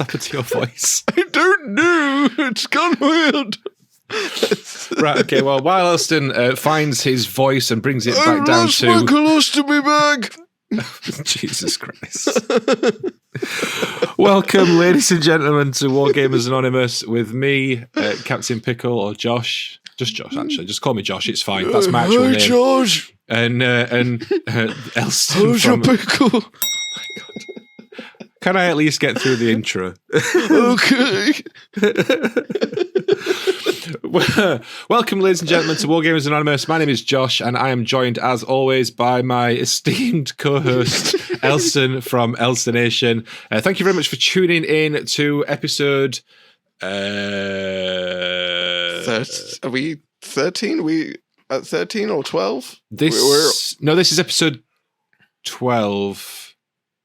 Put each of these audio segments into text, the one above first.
happened to your voice? I don't know. It's gone weird. Right, okay, well, while Elston finds his voice and brings it back down lost my colostomy bag. Jesus Christ. Welcome, ladies and gentlemen, to Wargamers Anonymous with me, Captain Pickle, or Josh. Just Josh, actually. Just call me Josh, it's fine. That's my actual name. Josh. And Elston How's your pickle? Oh my God. Can I at least get through the intro? Okay. Welcome, ladies and gentlemen, to Wargamers Anonymous. My name is Josh, and I am joined, as always, by my esteemed co-host, Elston from Elston Nation. Thank you very much for tuning in to episode... Are we 13? Are we at 13 or 12? No, this is episode 12.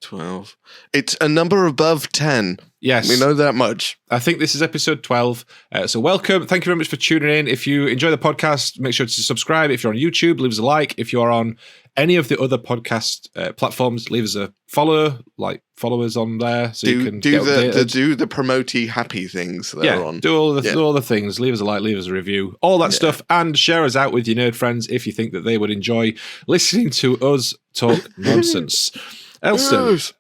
12. It's a number above 10. Yes. We know that much. I think this is episode 12. So welcome. Thank you very much for tuning in. If you enjoy the podcast, make sure to subscribe. If you're on YouTube, leave us a like. If you're on any of the other podcast platforms, leave us a follow, follow us on there so you can do the promotey happy things that are on. Do all the things. Leave us a like, leave us a review, all that stuff, and share us out with your nerd friends if you think that they would enjoy listening to us talk nonsense. Elston, Yes.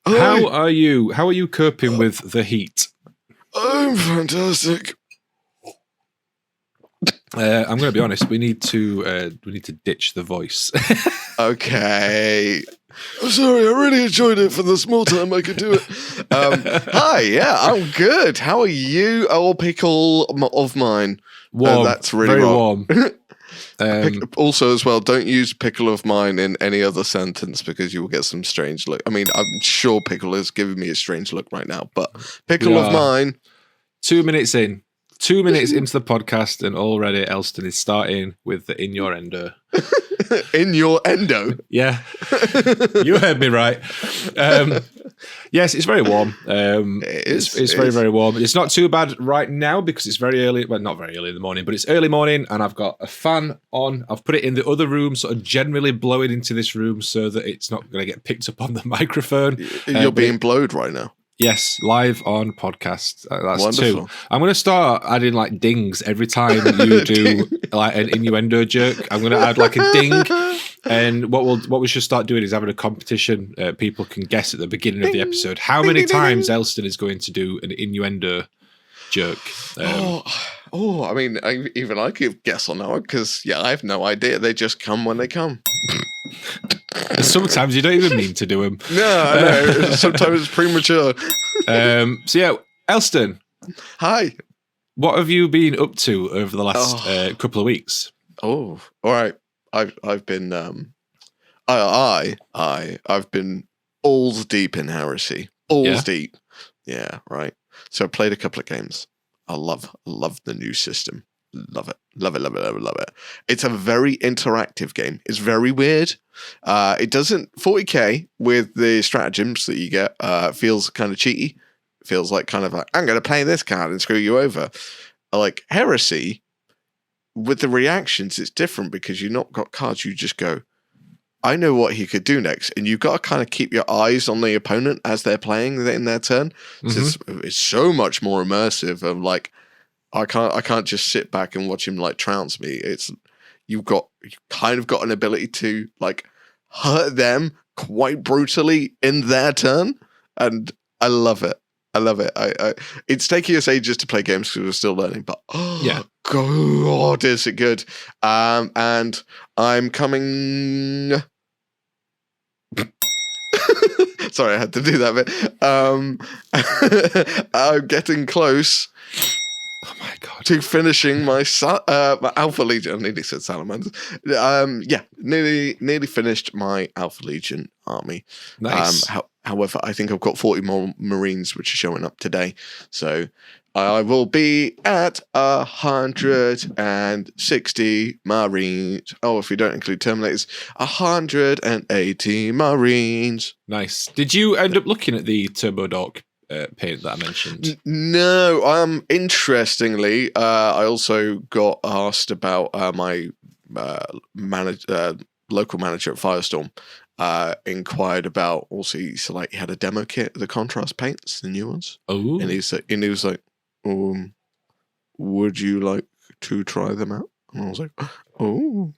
how are you? How are you coping with the heat? I'm fantastic. I'm going to be honest. We need to ditch the voice. Okay. I'm sorry, I really enjoyed it for the small time I could do it. Hi, yeah, I'm good. How are you? Oh, pickle of mine. Warm. That's really very wrong. warm. Also, as well, don't use pickle of mine in any other sentence because you will get some strange look. I mean, I'm sure pickle is giving me a strange look right now, but pickle of mine. 2 minutes in. 2 minutes into the podcast, and already Elston is starting with the innuendo. Innuendo? Yeah. You heard me right. Yes, it's very warm. It's very, very warm. It's not too bad right now because it's very early. Well, not very early in the morning, but it's early morning, and I've got a fan on. I've put it in the other room, sort of generally blowing into this room so that it's not going to get picked up on the microphone. You're being blowed right now. Yes, live on podcast. That's Wonderful. 2. I'm going to start adding dings every time you do an innuendo joke. I'm going to add a ding, and what we should start doing is having a competition. People can guess at the beginning of the episode how many times Elston is going to do an innuendo joke. I mean, even I could guess on that one because I have no idea. They just come when they come. Sometimes you don't even mean to do them. No, I know. Sometimes it's premature. Elston. Hi. What have you been up to over the last couple of weeks? Oh, all right. I've been I've been balls deep in heresy. Balls deep. Yeah, right. So I played a couple of games. I love the new system. Love it. It's a very interactive game. It's very weird. It doesn't 40k with the stratagems that you get feels kind of cheaty. Feels like I'm going to play this card and screw you over. Like Heresy, with the reactions, it's different because you've not got cards. You just go, I know what he could do next, and you've got to kind of keep your eyes on the opponent as they're playing in their turn. So it's so much more immersive. And I can't just sit back and watch him trounce me. You kind of got an ability to hurt them quite brutally in their turn, and I love it. It's taking us ages to play games because we're still learning, but God, is it good? And I'm coming. Sorry, I had to do that bit. I'm getting close. Oh my God! To finishing my Alpha Legion. I nearly said salamanders. Nearly finished my Alpha Legion army. Nice. However, I think I've got 40 more Marines which are showing up today, so I will be at 160 Marines. Oh, if we don't include Terminators, 180 Marines. Nice. Did you end up looking at the Turbo Dork paint that I mentioned? No. Interestingly, I also got asked about my local manager at Firestorm, inquired about also. So like he had a demo kit of the contrast paints, the new ones. Oh, And he was like, would you like to try them out? And I was like, oh.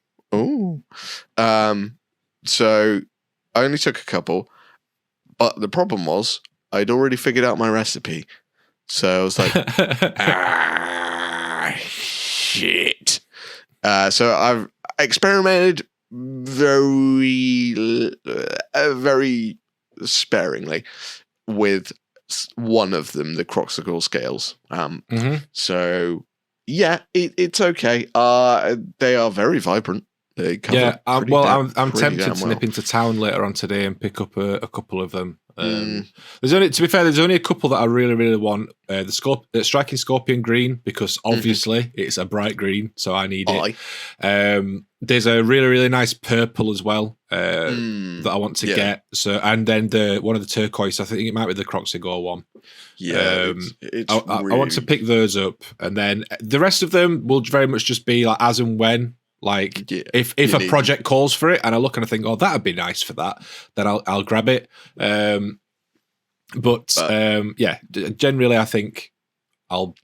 So I only took a couple, but the problem was I'd already figured out my recipe. So I was like, shit. So I've experimented very sparingly with one of them, the Croxical scales. So yeah, it's okay. They are very vibrant. They cover I'm tempted to nip into town later on today and pick up a couple of them. There's only a couple that I really, really want. The Striking Scorpion Green, because obviously it's a bright green, so I need it. There's a really, really nice purple as well that I want to get. So, and then one of the turquoise, I think it might be the Croxigor one. Yeah, I want to pick those up, and then the rest of them will very much just be like as and when. Like if a project calls for it and I look and I think, oh, that'd be nice for that, then I'll grab it. But generally I think I'll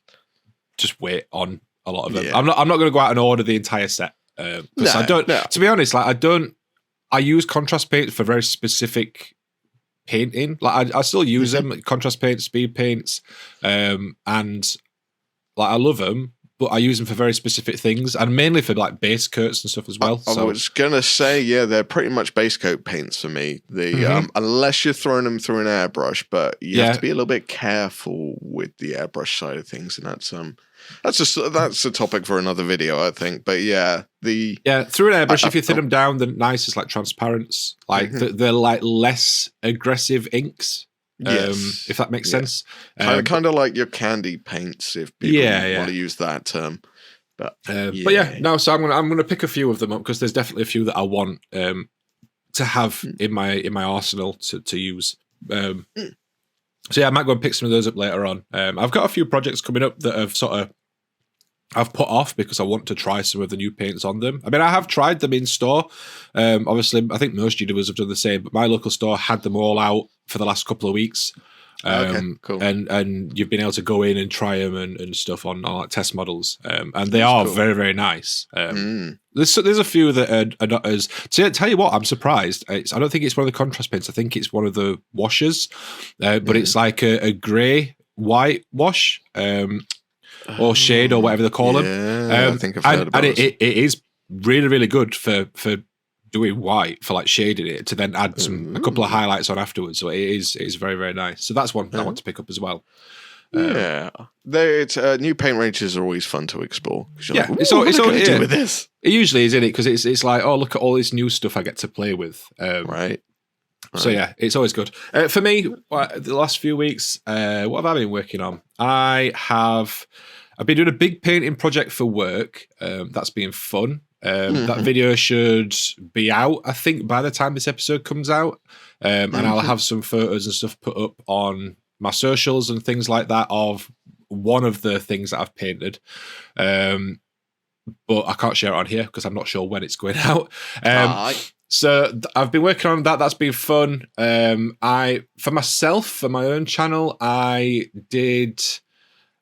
just wait on a lot of them. I'm not going to go out and order the entire set because I don't. No. To be honest, like I use contrast paint for very specific painting. Like I still use them, contrast paint, speed paints, and like I love them. But I use them for very specific things, and mainly for like base coats and stuff as well. I was gonna say, they're pretty much base coat paints for me. Unless you're throwing them through an airbrush, but you have to be a little bit careful with the airbrush side of things, and that's a topic for another video, I think. But through an airbrush, if you thin them down, the nice is like transparents, like they're like less aggressive inks. If that makes sense. Kind of like your candy paints, if people want to use that term. So I'm gonna pick a few of them up because there's definitely a few that I want to have in my arsenal to use. So I might go and pick some of those up later on. I've got a few projects coming up that I've put off because I want to try some of the new paints on them. I mean, I have tried them in store. Obviously, I think most YouTubers have done the same, but my local store had them all out for the last couple of weeks. Cool. And you've been able to go in and try them and stuff on like test models. And they are very, very nice. There's a few that are not as... Tell you what, I'm surprised. I don't think it's one of the contrast paints. I think it's one of the washes. But it's like a grey-white wash. Or shade, or whatever they call them. I think I've heard about it. It is really, really good for doing white, for like shading it, to then add a couple of highlights on afterwards. So it's very, very nice. So that's one I want to pick up as well. New paint ranges are always fun to explore. Like, it's all do with this. It usually is, isn't it? Because it's like, oh, look at all this new stuff I get to play with. Right. So yeah, it's always good. For me, the last few weeks, what have I been working on? I've been doing a big painting project for work. That's been fun. That video should be out, I think, by the time this episode comes out. And I'll have some photos and stuff put up on my socials and things like that of one of the things that I've painted. But I can't share it on here because I'm not sure when it's going out. So I've been working on that. That's been fun. For myself, for my own channel, I painted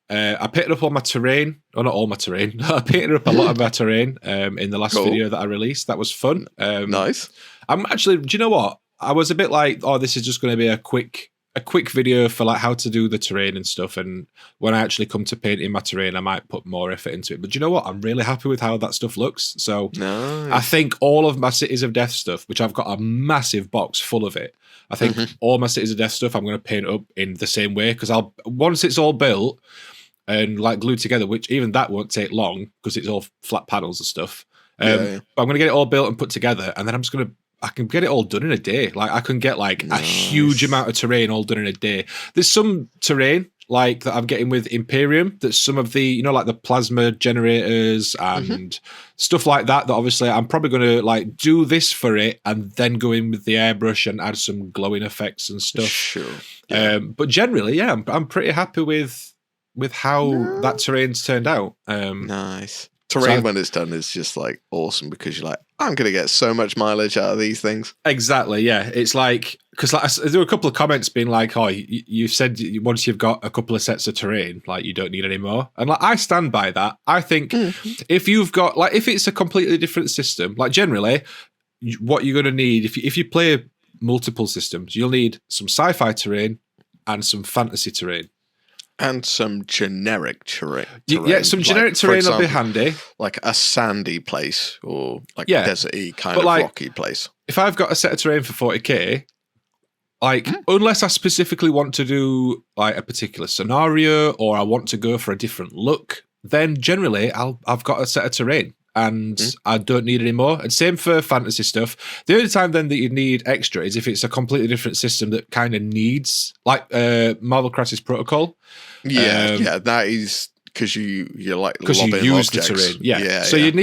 up all my terrain. Or not all my terrain. I painted up a lot of my terrain in the last video that I released. That was fun. Nice. I'm actually, do you know what? I was a bit like, oh, this is just going to be a quick video for like how to do the terrain and stuff. And when I actually come to painting my terrain, I might put more effort into it. But do you know what? I'm really happy with how that stuff looks. So nice. I think all of my Cities of Death stuff, which I've got a massive box full of it, I think all my Cities of Death stuff I'm going to paint up in the same way, because once it's all built and like glued together, which even that won't take long because it's all flat panels and stuff. But I'm going to get it all built and put together, and then I can get it all done in a day. Like I can get like a huge amount of terrain all done in a day. There's some terrain like that I'm getting with Imperium, that's some of the, like the plasma generators and stuff like that obviously I'm probably going to like do this for it and then go in with the airbrush and add some glowing effects and stuff. Sure. Yeah. But generally, I'm pretty happy with how that terrain's turned out. Nice. Terrain when it's done is just like awesome, because you're like, I'm going to get so much mileage out of these things. Exactly, yeah. It's like, because like, there were a couple of comments being like, oh, you said once you've got a couple of sets of terrain, like you don't need any more. And like, I stand by that. I think if you've got, like, if it's a completely different system, like generally, what you're going to need, if you play multiple systems, you'll need some sci-fi terrain and some fantasy terrain. And some generic terrain. Yeah, some generic terrain will be handy. Like a sandy place or like a desert-y kind of rocky place. If I've got a set of terrain for 40k, like unless I specifically want to do like a particular scenario or I want to go for a different look, then generally I've got a set of terrain and I don't need any more. And same for fantasy stuff. The only time then that you need extra is if it's a completely different system that kind of needs, like Marvel Crisis Protocol. Yeah, that is because you're like because you use objects. The terrain. Yeah. So you'd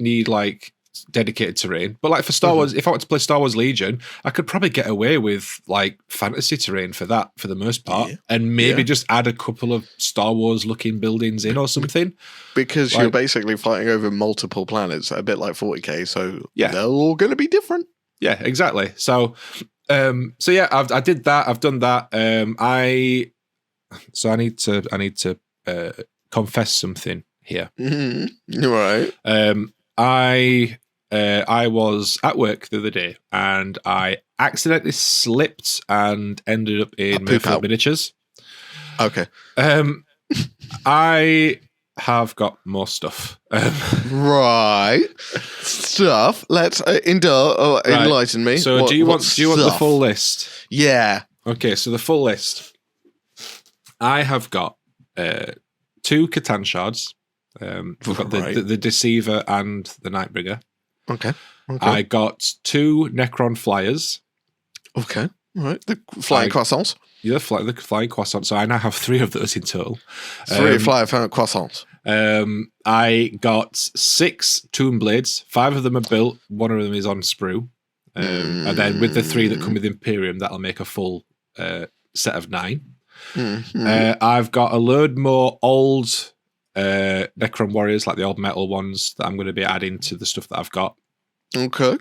need like dedicated terrain. But like for Star Wars, if I want to play Star Wars Legion, I could probably get away with like fantasy terrain for that for the most part, and maybe just add a couple of Star Wars looking buildings in or something. Because you're basically fighting over multiple planets, a bit like 40k. So they're all going to be different. Yeah, exactly. So, I did that. I've done that. I need to confess something here. Right. I was at work the other day and I accidentally slipped and ended up in Mayfield Miniatures. Okay. I have got more stuff. Right. Stuff. Let's enlighten me. So do you want the full list? Yeah. Okay, so the full list. I have got 2 Catan shards. I've got the Deceiver and the Nightbringer. Okay. I got 2 Necron flyers. Okay. All right. The flying croissants. Yeah, the flying croissants. So I now have 3 of those in total. 3 flying croissants. I got 6 Tomb Blades. 5 of them are built. 1 of them is on sprue. And then with the 3 that come with Imperium, that'll make a full set of 9. I've got a load more old Necron warriors, like the old metal ones, that I'm going to be adding to the stuff that I've got. Okay.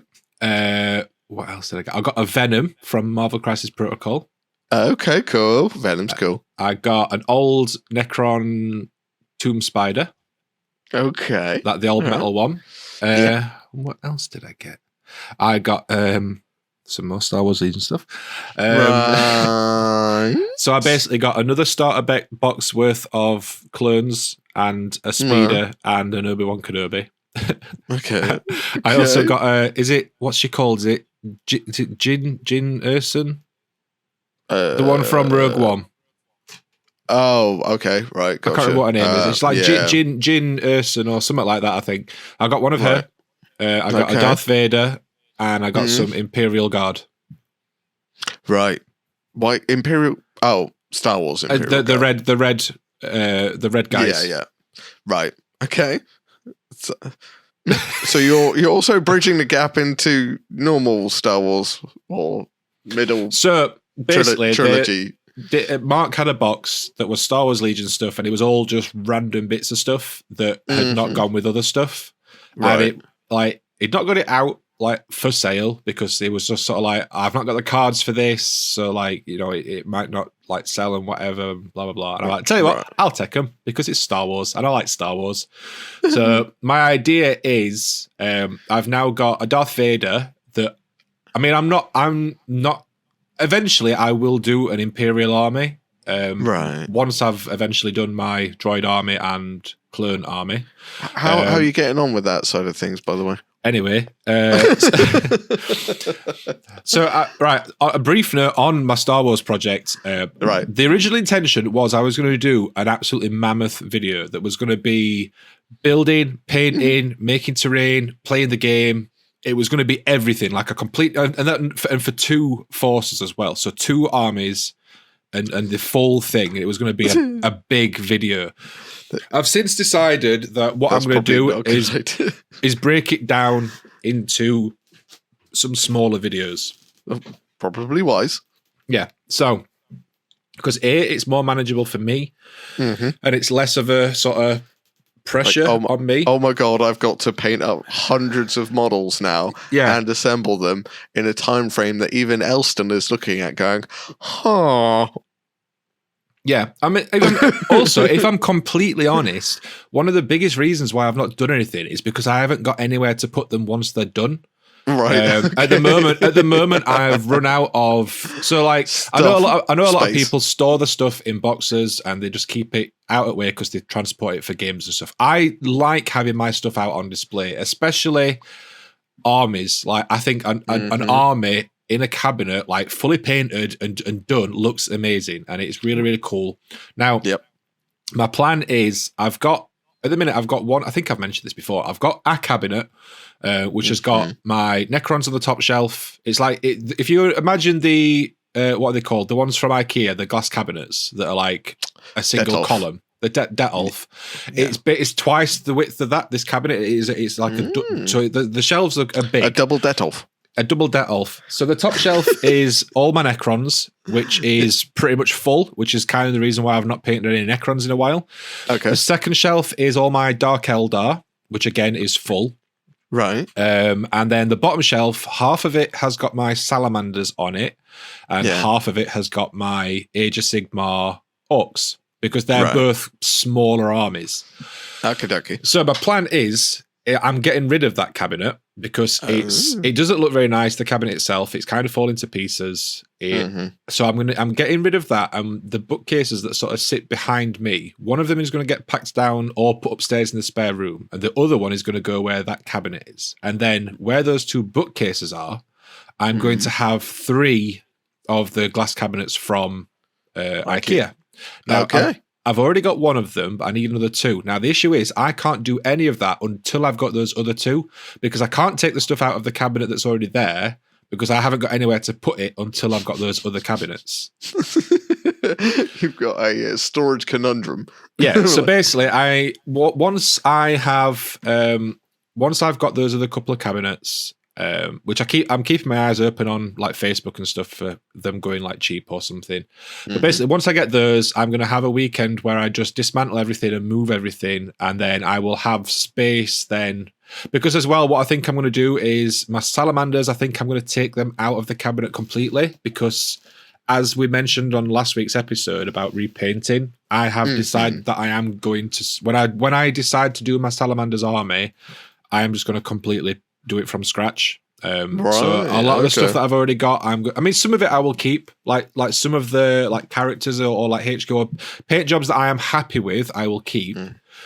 What else did I get? I got a Venom from Marvel Crisis Protocol. Okay, cool. Venom's cool. I got an old Necron Tomb Spider. Okay. Like the old metal one. What else did I get? I got some more Star Wars Legion stuff. Right. So I basically got another starter box worth of clones and a speeder and an Obi-Wan Kenobi. Okay. I also got what's she called? Is it Jin Erson? The one from Rogue One. Oh, okay, right. Gotcha. I can't remember what her name is. It's like Jin Erson or something like that, I think. I got one of her. I got a Darth Vader and I got some Imperial Guard. Right. Why Imperial? Oh, Star Wars Imperial Guard. The red guys. Yeah. Right. Okay. So you're also bridging the gap into normal Star Wars or middle. So basically, trilogy. Mark had a box that was Star Wars Legion stuff, and it was all just random bits of stuff that had not gone with other stuff. Right. And he'd not got it out like for sale because it was just sort of like, I've not got the cards for this, so like, you know, it might not like sell and whatever, blah blah blah. And I'm like, tell you what, I'll take them because it's Star Wars and I like Star Wars. So my idea is, I've now got a Darth Vader that, I mean, I'm not. Eventually, I will do an Imperial army. Right. Once I've eventually done my droid army and clone army. How are you getting on with that side of things, by the way? Anyway, a brief note on my Star Wars project. Right. The original intention was I was going to do an absolutely mammoth video that was going to be building, painting, making terrain, playing the game. It was going to be everything, like a complete, and for 2 forces as well. So 2 armies and the full thing. It was going to be a big video. I've since decided that what I'm going to do is break it down into some smaller videos. Probably wise. Yeah. So, because it's more manageable for me, and it's less of a sort of pressure on me. Oh my god, I've got to paint up hundreds of models now and assemble them in a time frame that even Elston is looking at going, huh. Yeah, I mean, if I'm completely honest, one of the biggest reasons why I've not done anything is because I haven't got anywhere to put them once they're done. Right. At the moment, I've run out of. So, like, stuff, I know a lot of people store the stuff in boxes and they just keep it out of the way because they transport it for games and stuff. I like having my stuff out on display, especially armies. Like, I think an army in a cabinet, like fully painted and done, looks amazing, and it's really, really cool. Now, my plan is at the minute I've got one. I think I've mentioned this before. I've got a cabinet which has got my Necrons on the top shelf. It's like if you imagine the what are they called? The ones from IKEA, the glass cabinets that are like a single column. The Detolf. Yeah. It's twice the width of that. This cabinet it's like so the shelves are big. A double Detolf. A double Detolf. So the top shelf is all my Necrons, which is pretty much full, which is kind of the reason why I've not painted any Necrons in a while. Okay. The second shelf is all my Dark Eldar, which again is full. Right. And then the bottom shelf, half of it has got my Salamanders on it, and half of it has got my Age of Sigmar Orcs, because they're both smaller armies. Okay. So my plan is, I'm getting rid of that cabinet because it doesn't look very nice. The cabinet itself, it's kind of falling to pieces. So I'm getting rid of that, and the bookcases that sort of sit behind me. One of them is going to get packed down or put upstairs in the spare room, and the other one is going to go where that cabinet is. And then where those two bookcases are, I'm going to have 3 of the glass cabinets from IKEA. Now, I've already got one of them, but I need another 2. Now, the issue is I can't do any of that until I've got those other 2, because I can't take the stuff out of the cabinet that's already there, because I haven't got anywhere to put it until I've got those other cabinets. You've got a storage conundrum. Yeah, so basically, once I've got those other couple of cabinets, which I'm keeping my eyes open on, like Facebook and stuff, for them going like cheap or something. But basically, once I get those, I'm going to have a weekend where I just dismantle everything and move everything, and then I will have space then. Because as well, what I think I'm going to do is my Salamanders, I think I'm going to take them out of the cabinet completely, because as we mentioned on last week's episode about repainting, I have decided that I am going to, when I decide to do my Salamanders army, I am just going to completely do it from scratch. So a lot of the stuff that I've already got, I mean, some of it I will keep, like some of the like characters or like HQ or paint jobs that I am happy with, I will keep.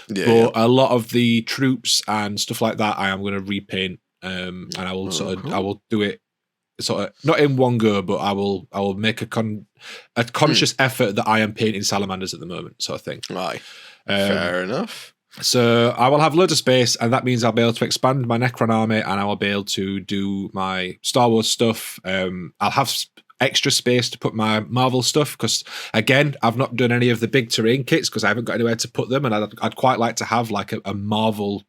A lot of the troops and stuff like that, I am going to repaint, and I will I will do it sort of not in one go, but I will make a conscious effort that I am painting Salamanders at the moment, sort of thing. Right, fair enough. So I will have loads of space, and that means I'll be able to expand my Necron army, and I will be able to do my Star Wars stuff. I'll have extra space to put my Marvel stuff, because again, I've not done any of the big terrain kits because I haven't got anywhere to put them, and I'd quite like to have like a Marvel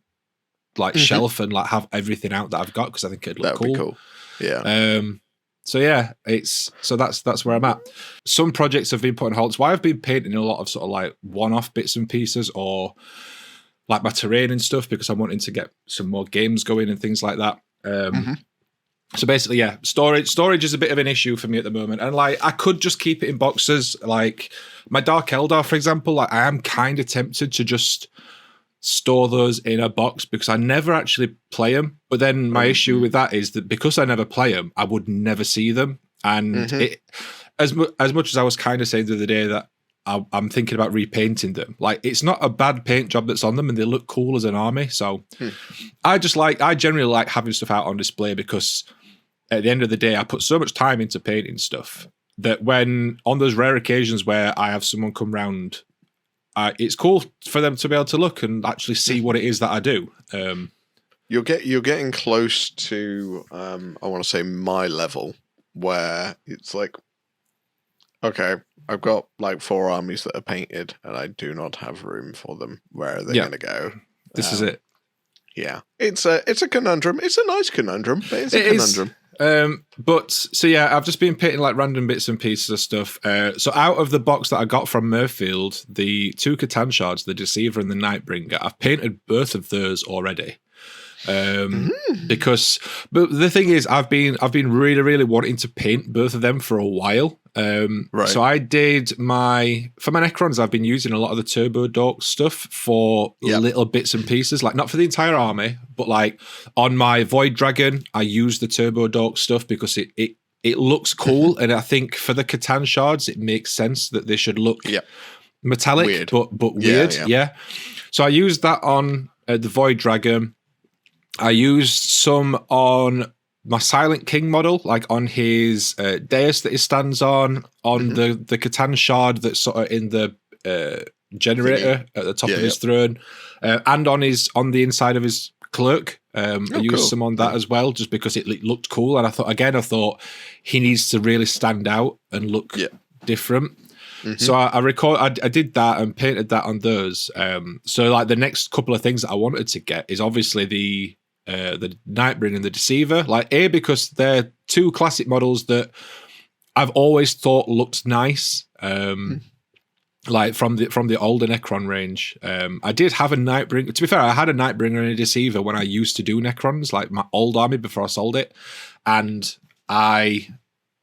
like shelf and like have everything out that I've got, because I think it'd look cool. Be cool. Yeah. So yeah, that's where I'm at. Some projects have been put on hold. So I've been painting a lot of sort of like one-off bits and pieces, or like my terrain and stuff, because I'm wanting to get some more games going and things like that. So basically, yeah, storage is a bit of an issue for me at the moment. And like, I could just keep it in boxes. Like my Dark Eldar, for example, like I am kind of tempted to just store those in a box, because I never actually play them. But then my issue with that is that because I never play them, I would never see them. And as much as I was kind of saying the other day that I'm thinking about repainting them, like it's not a bad paint job that's on them, and they look cool as an army. So I generally like having stuff out on display, because at the end of the day, I put so much time into painting stuff that when on those rare occasions where I have someone come round, it's cool for them to be able to look and actually see what it is that I do. You're getting close to I want to say my level, where it's like, okay, I've got like 4 armies that are painted, and I do not have room for them. Where are they going to go? This is it. Yeah, it's a conundrum. It's a nice conundrum, but it's a conundrum. But so yeah, I've just been painting like random bits and pieces of stuff. So out of the box that I got from Murfield, the 2 Catan shards, the Deceiver and the Nightbringer, I've painted both of those already. Because, but the thing is, I've been really, really wanting to paint both of them for a while. Right. So I did for my Necrons, I've been using a lot of the Turbo Dork stuff for little bits and pieces, like not for the entire army, but like on my Void Dragon, I use the Turbo Dork stuff because it looks cool, and I think for the Catan shards, it makes sense that they should look metallic, weird. but weird, yeah. So I used that on the Void Dragon. I used some on my Silent King model, like on his dais that he stands on the Catan shard that's sort of in the generator at the top of his throne, and on the inside of his cloak. I used some on that as well, just because it looked cool, and I thought he needs to really stand out and look different. So I did that and painted that on those. So like the next couple of things that I wanted to get is obviously the Nightbringer and the Deceiver, like because they're 2 classic models that I've always thought looked nice, like from the older Necron range. I did have a Nightbringer. To be fair, I had a Nightbringer and a Deceiver when I used to do Necrons, like my old army before I sold it, and I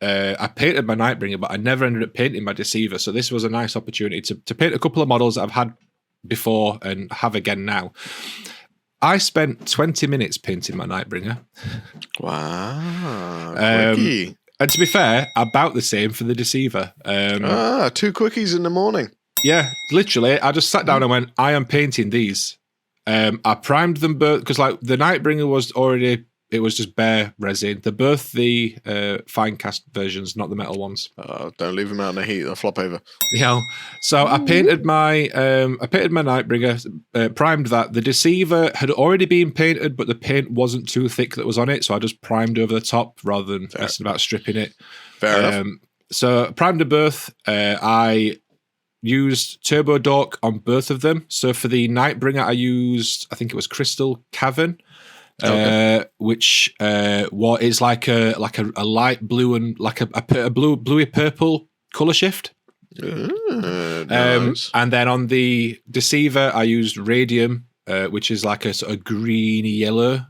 painted my Nightbringer, but I never ended up painting my Deceiver. So this was a nice opportunity to paint a couple of models that I've had before and have again now. I spent 20 minutes painting my Nightbringer. Wow. And to be fair, about the same for the Deceiver. 2 quickies in the morning. Yeah, literally. I just sat down and went, I am painting these. I primed them both, because like the Nightbringer was already, it was just bare resin. They're both the fine cast versions, not the metal ones. Don't leave them out in the heat; they'll flop over. Yeah. So I painted my Nightbringer, primed that. The Deceiver had already been painted, but the paint wasn't too thick that was on it, so I just primed over the top rather than messing about stripping it. Fair enough. So primed them both. I used Turbo Dork on both of them. So for the Nightbringer, I used, I think it was Crystal Cavern. Which is like a light blue and like a bluey purple color shift. Nice. And then on the Deceiver, I used Radium, which is like a sort of greeny yellow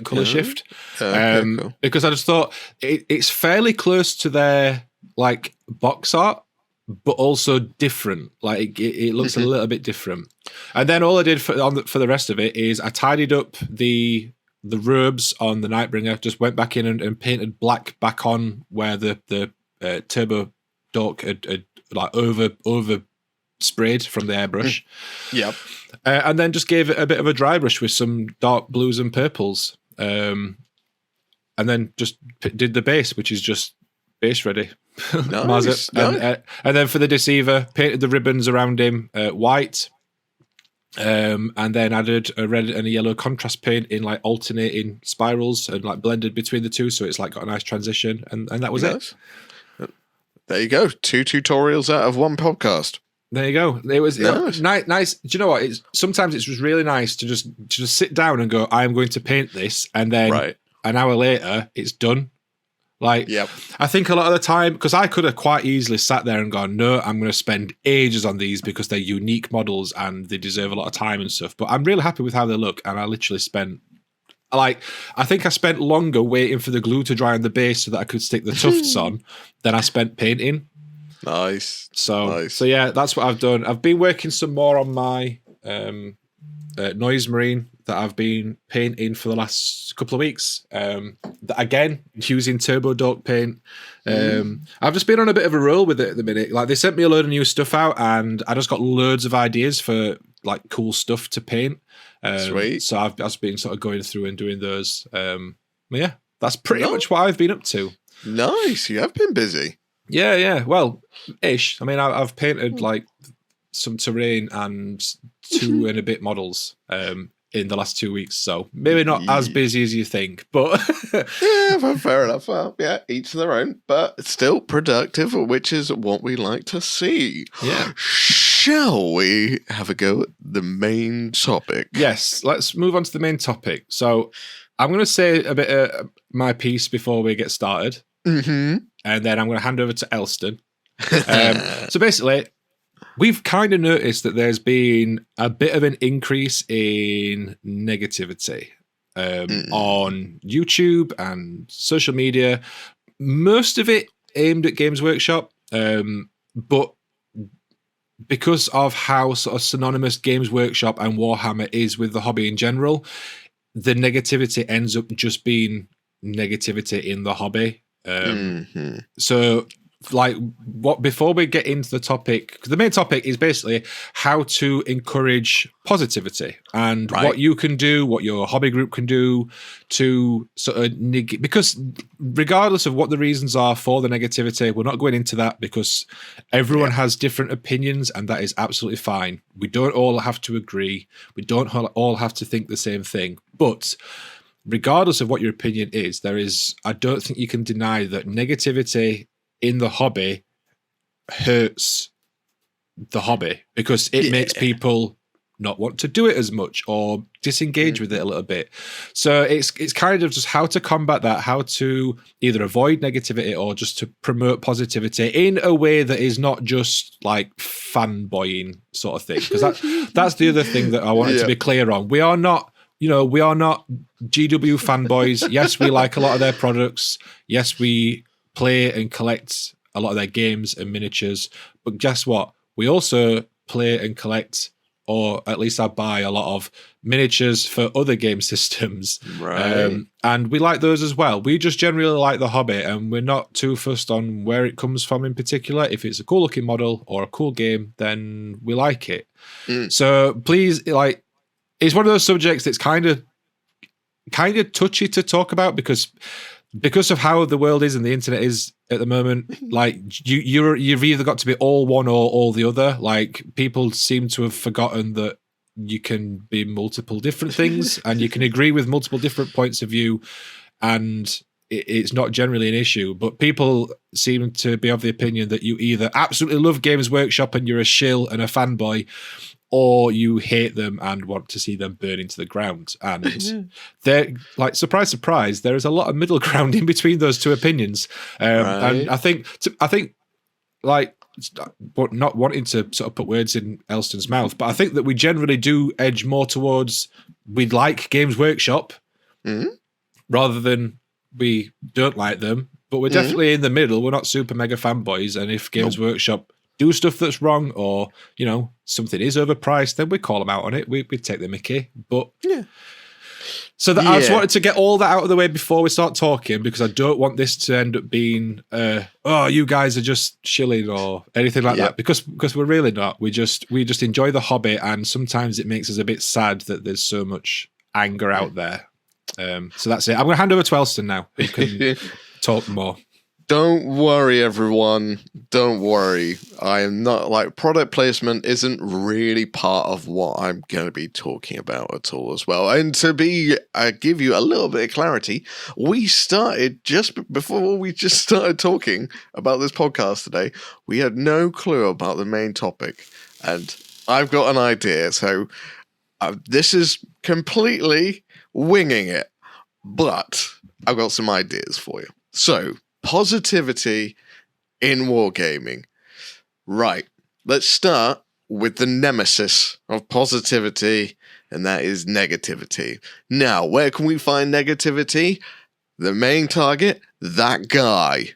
color shift. Cool. Because I just thought it's fairly close to their like box art, but also different. Like it looks a little bit different. And then all I did for the rest of it is I tidied up the robes on the Nightbringer, just went back in and painted black back on where the Turbo Dork had like over sprayed from the airbrush. Yep. And then just gave it a bit of a dry brush with some dark blues and purples. And then just did the base, which is just base ready. Nice. And then for the Deceiver, painted the ribbons around him white. And then added a red and a yellow contrast paint in like alternating spirals and like blended between the two, so it's like got a nice transition, and that was it. There you go, 2 tutorials out of 1 podcast. There you go. It was nice. Do you know what? Sometimes it's just really nice to just sit down and go, I am going to paint this, and then an hour later it's done. Like, I think a lot of the time, because I could have quite easily sat there and gone, no, I'm going to spend ages on these because they're unique models and they deserve a lot of time and stuff. But I'm really happy with how they look. And I literally spent, I think I spent longer waiting for the glue to dry on the base so that I could stick the tufts on than I spent painting. Nice. So yeah, that's what I've done. I've been working some more on my Noise Marine that I've been painting for the last couple of weeks. Again, using Turbo Dork paint. I've just been on a bit of a roll with it at the minute. Like, they sent me a load of new stuff out, and I just got loads of ideas for like cool stuff to paint. Sweet. So I've just been sort of going through and doing those. Yeah, that's pretty much what I've been up to. Nice. You have been busy. Yeah. Well, ish. I mean, I've painted like some terrain and 2 and a bit models in the last 2 weeks, so maybe not as busy as you think, but yeah, well, fair enough. Well, yeah, each their own, but still productive, which is what we like to see. Yeah. Shall we have a go at the main topic? Yes, let's move on to the main topic. So I'm going to say a bit of my piece before we get started. Mm-hmm. And then I'm going to hand over to Elston. So basically, we've kind of noticed that there's been a bit of an increase in negativity on YouTube and social media. Most of it aimed at Games Workshop, but because of how sort of synonymous Games Workshop and Warhammer is with the hobby in general, the negativity ends up just being negativity in the hobby. So, like, before we get into the topic, 'cause the main topic is basically how to encourage positivity and what you can do, what your hobby group can do to sort of negate. Because regardless of what the reasons are for the negativity, we're not going into that because everyone has different opinions, and that is absolutely fine. We don't all have to agree. We don't all have to think the same thing, but regardless of what your opinion is, I don't think you can deny that negativity in the hobby hurts the hobby because it makes people not want to do it as much or disengage with it a little bit. So it's kind of just how to combat that, how to either avoid negativity or just to promote positivity in a way that is not just like fanboying sort of thing. Because that's the other thing that I wanted to be clear on. We are not GW fanboys. Yes, we like a lot of their products. Yes, we play and collect a lot of their games and miniatures. But guess what? We also play and collect, or at least I buy a lot of miniatures for other game systems. And we like those as well. We just generally like the hobby, and we're not too fussed on where it comes from in particular. If it's a cool looking model or a cool game, then we like it. So please, like, it's one of those subjects that's kind of touchy to talk about because of how the world is and the internet is at the moment. Like you've either got to be all one or all the other. Like people seem to have forgotten that you can be multiple different things and you can agree with multiple different points of view, and it's not generally an issue. But people seem to be of the opinion that you either absolutely love Games Workshop and you're a shill and a fanboy, or you hate them and want to see them burn into the ground. And they're like, surprise, surprise, there is a lot of middle ground in between those two opinions. And I think, like, but not wanting to sort of put words in Elston's mouth, but I think that we generally do edge more towards we'd like Games Workshop rather than we don't like them. But we're definitely in the middle. We're not super mega fanboys. And if Games Workshop do stuff that's wrong, or something is overpriced, then we call them out on it. We take the mickey, but so that I just wanted to get all that out of the way before we start talking, because I don't want this to end up being you guys are just shilling or anything like that, because we're really not. We just enjoy the hobby, and sometimes it makes us a bit sad that there's so much anger out there. So that's it. I'm going to hand over to Elston now, who can talk more. Don't worry, everyone. Don't worry. I am not, like, product placement isn't really part of what I'm going to be talking about at all as well. And to give you a little bit of clarity, we started just before we just started talking about this podcast today. We had no clue about the main topic, and I've got an idea. So this is completely winging it, but I've got some ideas for you. So, positivity in wargaming. Right. Let's start with the nemesis of positivity, and that is negativity. Now, where can we find negativity? The main target, that guy.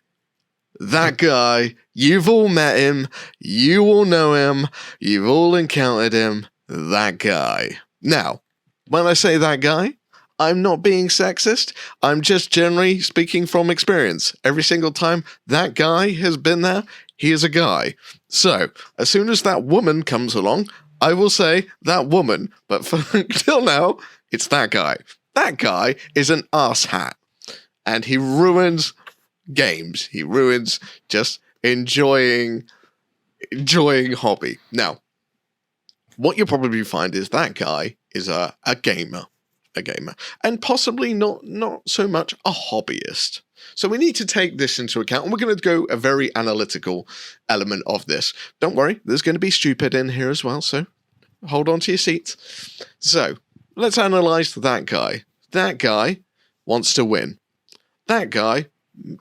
That guy, you've all met him, you all know him, you've all encountered him, that guy. Now, when I say that guy, I'm not being sexist. I'm just generally speaking from experience. Every single time that guy has been there, he is a guy. So, as soon as that woman comes along, I will say that woman. But until now, it's that guy. That guy is an arsehat. And he ruins games. He ruins just enjoying hobby. Now, what you'll probably find is that guy is a gamer. And possibly not so much a hobbyist. So we need to take this into account, and we're going to go a very analytical element of this. Don't worry, there's going to be stupid in here as well, so hold on to your seats. So let's analyze that guy. That guy wants to win. That guy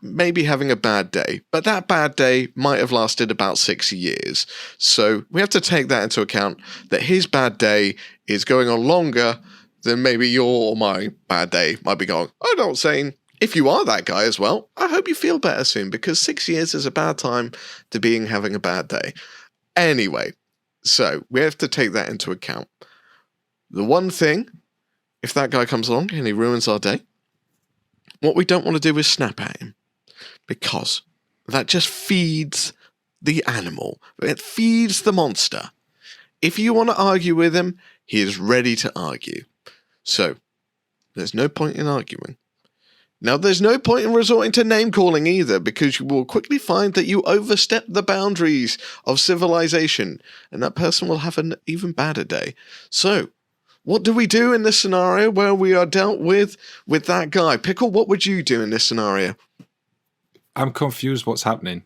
may be having a bad day, but that bad day might have lasted about 6 years. So we have to take that into account, that his bad day is going on longer than maybe your or my bad day might be going. I'm not saying if you are that guy as well, I hope you feel better soon, because 6 years is a bad time to be having a bad day. Anyway, so we have to take that into account. The one thing, if that guy comes along and he ruins our day, what we don't want to do is snap at him, because that just feeds the animal. It feeds the monster. If you want to argue with him, he is ready to argue. So, there's no point in arguing. Now, there's no point in resorting to name-calling either, because you will quickly find that you overstep the boundaries of civilization, and that person will have an even badder day. So, what do we do in this scenario where we are dealt with that guy? Pickle, what would you do in this scenario? I'm confused what's happening.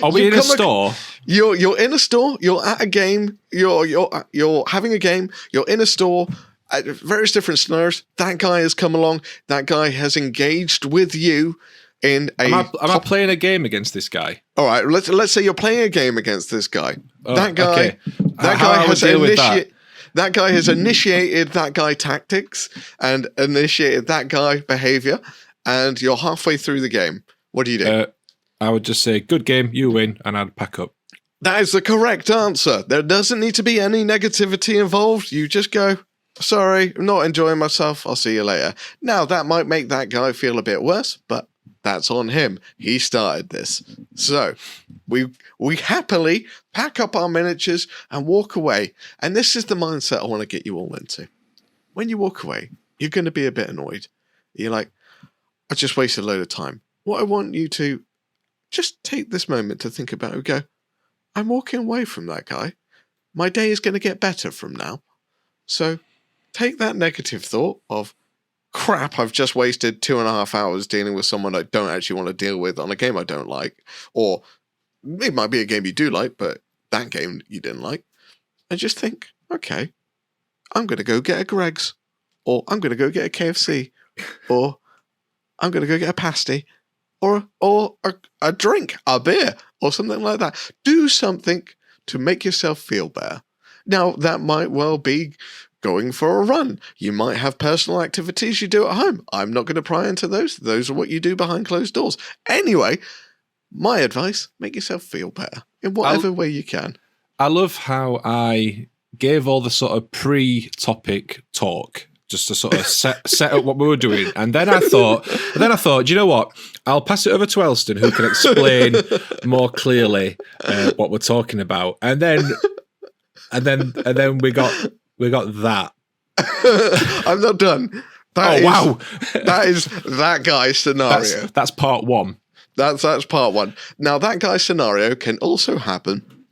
Are we in a store? You're in a store, you're at a game, you're having a game, you're in a store, at various different scenarios. That guy has come along, that guy has engaged with you in a... Am I playing a game against this guy? All right, let's say you're playing a game against this guy. That guy, okay. that guy has initiated... That guy has initiated that guy tactics and initiated that guy behavior, and you're halfway through the game. What do you do? I would just say, good game, you win, and I'd pack up. That is the correct answer. There doesn't need to be any negativity involved. You just go, sorry, I'm not enjoying myself. I'll see you later. Now, that might make that guy feel a bit worse, but that's on him. He started this. So we happily pack up our miniatures and walk away. And this is the mindset I want to get you all into. When you walk away, you're going to be a bit annoyed. You're like, I just wasted a load of time. What I want you to just take this moment to think about and go, I'm walking away from that guy. My day is going to get better from now. So take that negative thought of, crap, I've just wasted 2.5 hours dealing with someone I don't actually want to deal with on a game I don't like. Or it might be a game you do like, but that game you didn't like. And just think, okay, I'm going to go get a Greg's. Or I'm going to go get a KFC. Or I'm going to go get a pasty. Or a drink, a beer, or something like that. Do something to make yourself feel better. Now, that might well be going for a run. You might have personal activities you do at home. I'm not going to pry into those. Those are what you do behind closed doors. Anyway, my advice, make yourself feel better in whatever way you can. I love how I gave all the sort of pre-topic talk just to sort of set up what we were doing. And then I thought, do you know what? I'll pass it over to Elston, who can explain more clearly what we're talking about. And then we got that. I'm not done. Wow. That is that guy's scenario. That's part one. That's part one. Now, that guy's scenario can also happen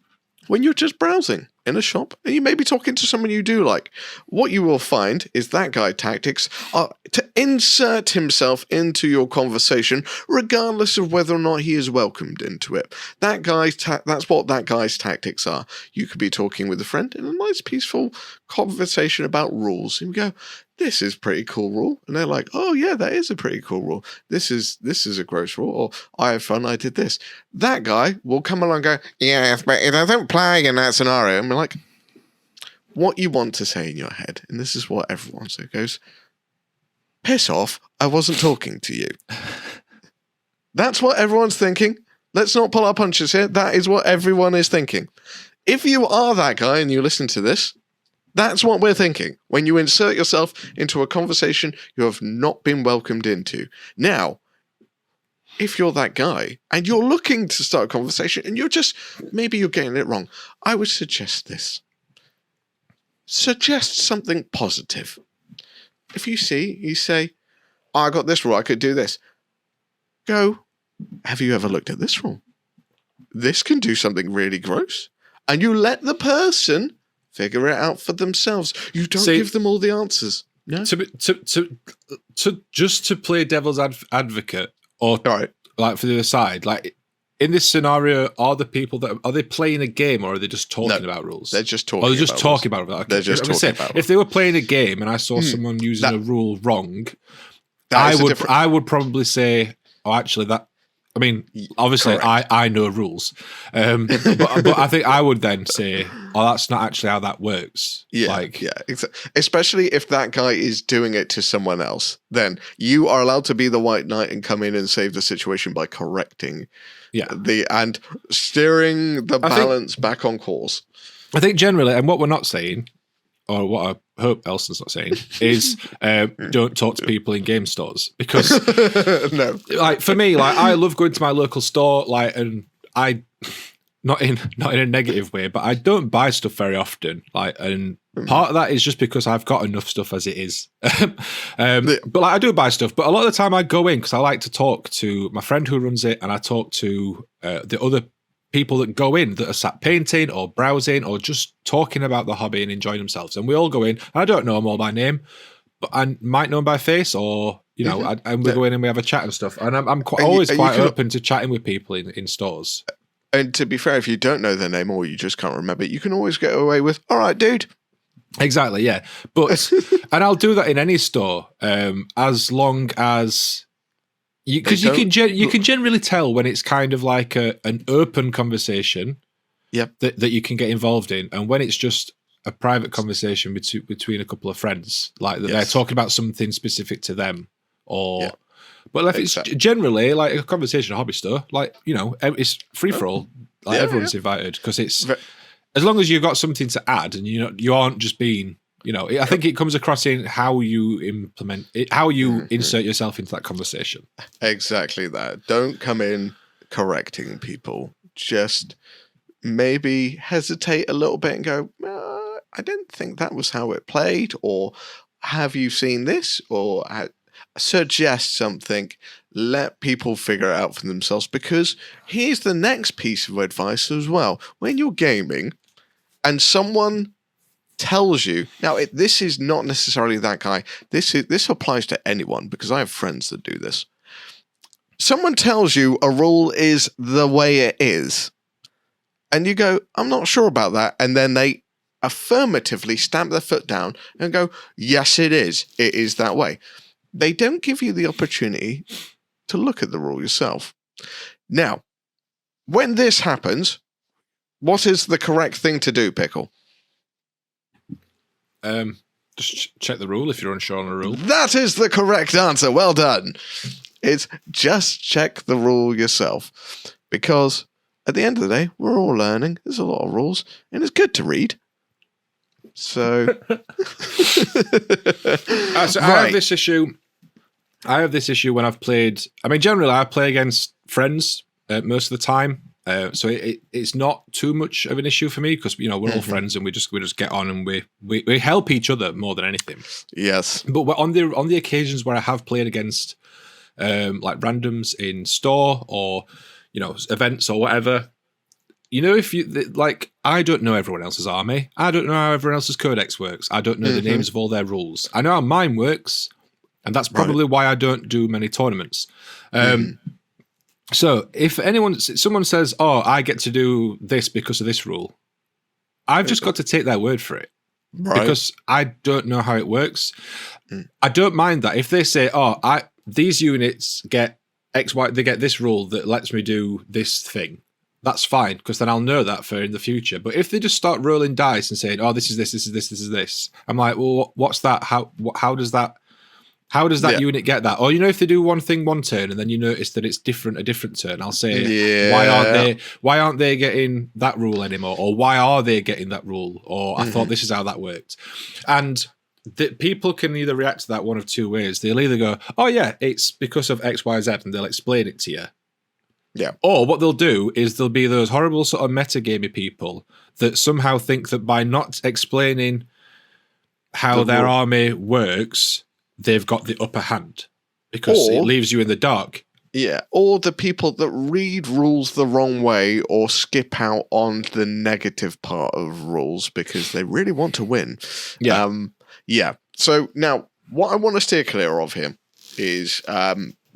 when you're just browsing in a shop and you may be talking to someone you do like. What you will find is that guy tactics are to insert himself into your conversation regardless of whether or not he is welcomed into it. That's what that guy's tactics are. You could be talking with a friend in a nice peaceful conversation about rules and you go, this is a pretty cool rule. And they're like, oh yeah, that is a pretty cool rule. This is a gross rule. Or I have fun, I did this. That guy will come along and go, yeah, but it doesn't play in that scenario. And we're like, what you want to say in your head, and this is what everyone says, goes, piss off, I wasn't talking to you. That's what everyone's thinking. Let's not pull our punches here. That is what everyone is thinking. If you are that guy and you listen to this, that's what we're thinking when you insert yourself into a conversation you have not been welcomed into. Now, if you're that guy and you're looking to start a conversation and maybe you're getting it wrong, I would suggest this. Suggest something positive. If you say, oh, I got this rule, I could do this. Go, have you ever looked at this rule? This can do something really gross. And you let the person figure it out for themselves. You don't give them all the answers. No. To just to play devil's advocate, or like for the other side, like in this scenario, are the people are they playing a game, or are they just talking about rules? They're just talking. Or they're just talking about it. Okay. They're just talking about it. If they were playing a game and I saw someone using a rule wrong, I would probably say, "Oh, actually, that." I mean, obviously, I know rules, but I think I would then say, "Oh, that's not actually how that works." Yeah, especially if that guy is doing it to someone else, then you are allowed to be the white knight and come in and save the situation by correcting, and steering the balance back on course. I think generally, and what we're not saying, or what I hope Elson's not saying, is don't talk to people in game stores, because no, like for me, like I love going to my local store, like, and I not in a negative way, but I don't buy stuff very often, like, and part of that is just because I've got enough stuff as it is. But like I do buy stuff, but a lot of the time I go in because I like to talk to my friend who runs it, and I talk to the other people that go in that are sat painting or browsing or just talking about the hobby and enjoying themselves. And we all go in, and I don't know them all by name, but I might know them by face, or, you know, and we go in and we have a chat and stuff. And I'm always quite open to chatting with people in stores. And to be fair, if you don't know their name or you just can't remember it, you can always get away with, all right, dude. Exactly, yeah. But, and I'll do that in any store, as long as... Because you can generally tell when it's kind of like an open conversation, that you can get involved in, and when it's just a private conversation between a couple of friends, like that they're talking about something specific to them, or but if it's generally like a conversation, a hobby store, like, you know, it's free for all, like everyone's invited, because it's as long as you've got something to add, and you aren't just being. You know, I think it comes across in how you implement it, how you insert yourself into that conversation. Exactly that. Don't come in correcting people. Just maybe hesitate a little bit and go, I didn't think that was how it played, or have you seen this, or suggest something. Let people figure it out for themselves, because here's the next piece of advice as well. When you're gaming and someone tells you, now this is not necessarily that guy, this applies to anyone, because I have friends that do this. Someone tells you a rule is the way it is, and you go, I'm not sure about that, and then they affirmatively stamp their foot down and go, yes, it is that way. They don't give you the opportunity to look at the rule yourself. Now, when this happens, what is the correct thing to do, Pickle? Just check the rule if you're unsure on a rule. That is the correct answer. Well done. It's just check the rule yourself, because at the end of the day, we're all learning. There's a lot of rules, and it's good to read. So, I have this issue. I have this issue when I've played. I mean, generally, I play against friends most of the time. So it's not too much of an issue for me, because, you know, we're all friends and we just get on and we help each other more than anything. Yes. But on the occasions where I have played against like randoms in store, or, you know, events or whatever, you know, if you like, I don't know everyone else's army. I don't know how everyone else's codex works. I don't know the names of all their rules. I know how mine works, and that's probably why I don't do many tournaments. So if someone says, oh, I get to do this because of this rule, I've just got to take their word for it. Right. Because I don't know how it works. I don't mind that. If they say, oh, these units get X, Y, they get this rule that lets me do this thing, that's fine, because then I'll know that for in the future. But if they just start rolling dice and saying, oh, this is this, this is this, this is this, I'm like, well, what's that? How does that unit get that? Or, you know, if they do one thing one turn and then you notice that it's different a different turn, I'll say, why aren't they getting that rule anymore? Or why are they getting that rule? Or I thought this is how that worked. And people can either react to that one of two ways. They'll either go, oh yeah, it's because of X, Y, Z, and they'll explain it to you. Yeah. Or what they'll do is there'll be those horrible sort of metagamey people that somehow think that by not explaining how their army works, they've got the upper hand, because it leaves you in the dark. Yeah, or the people that read rules the wrong way or skip out on the negative part of rules because they really want to win. Yeah. So now, what I want to steer clear of here is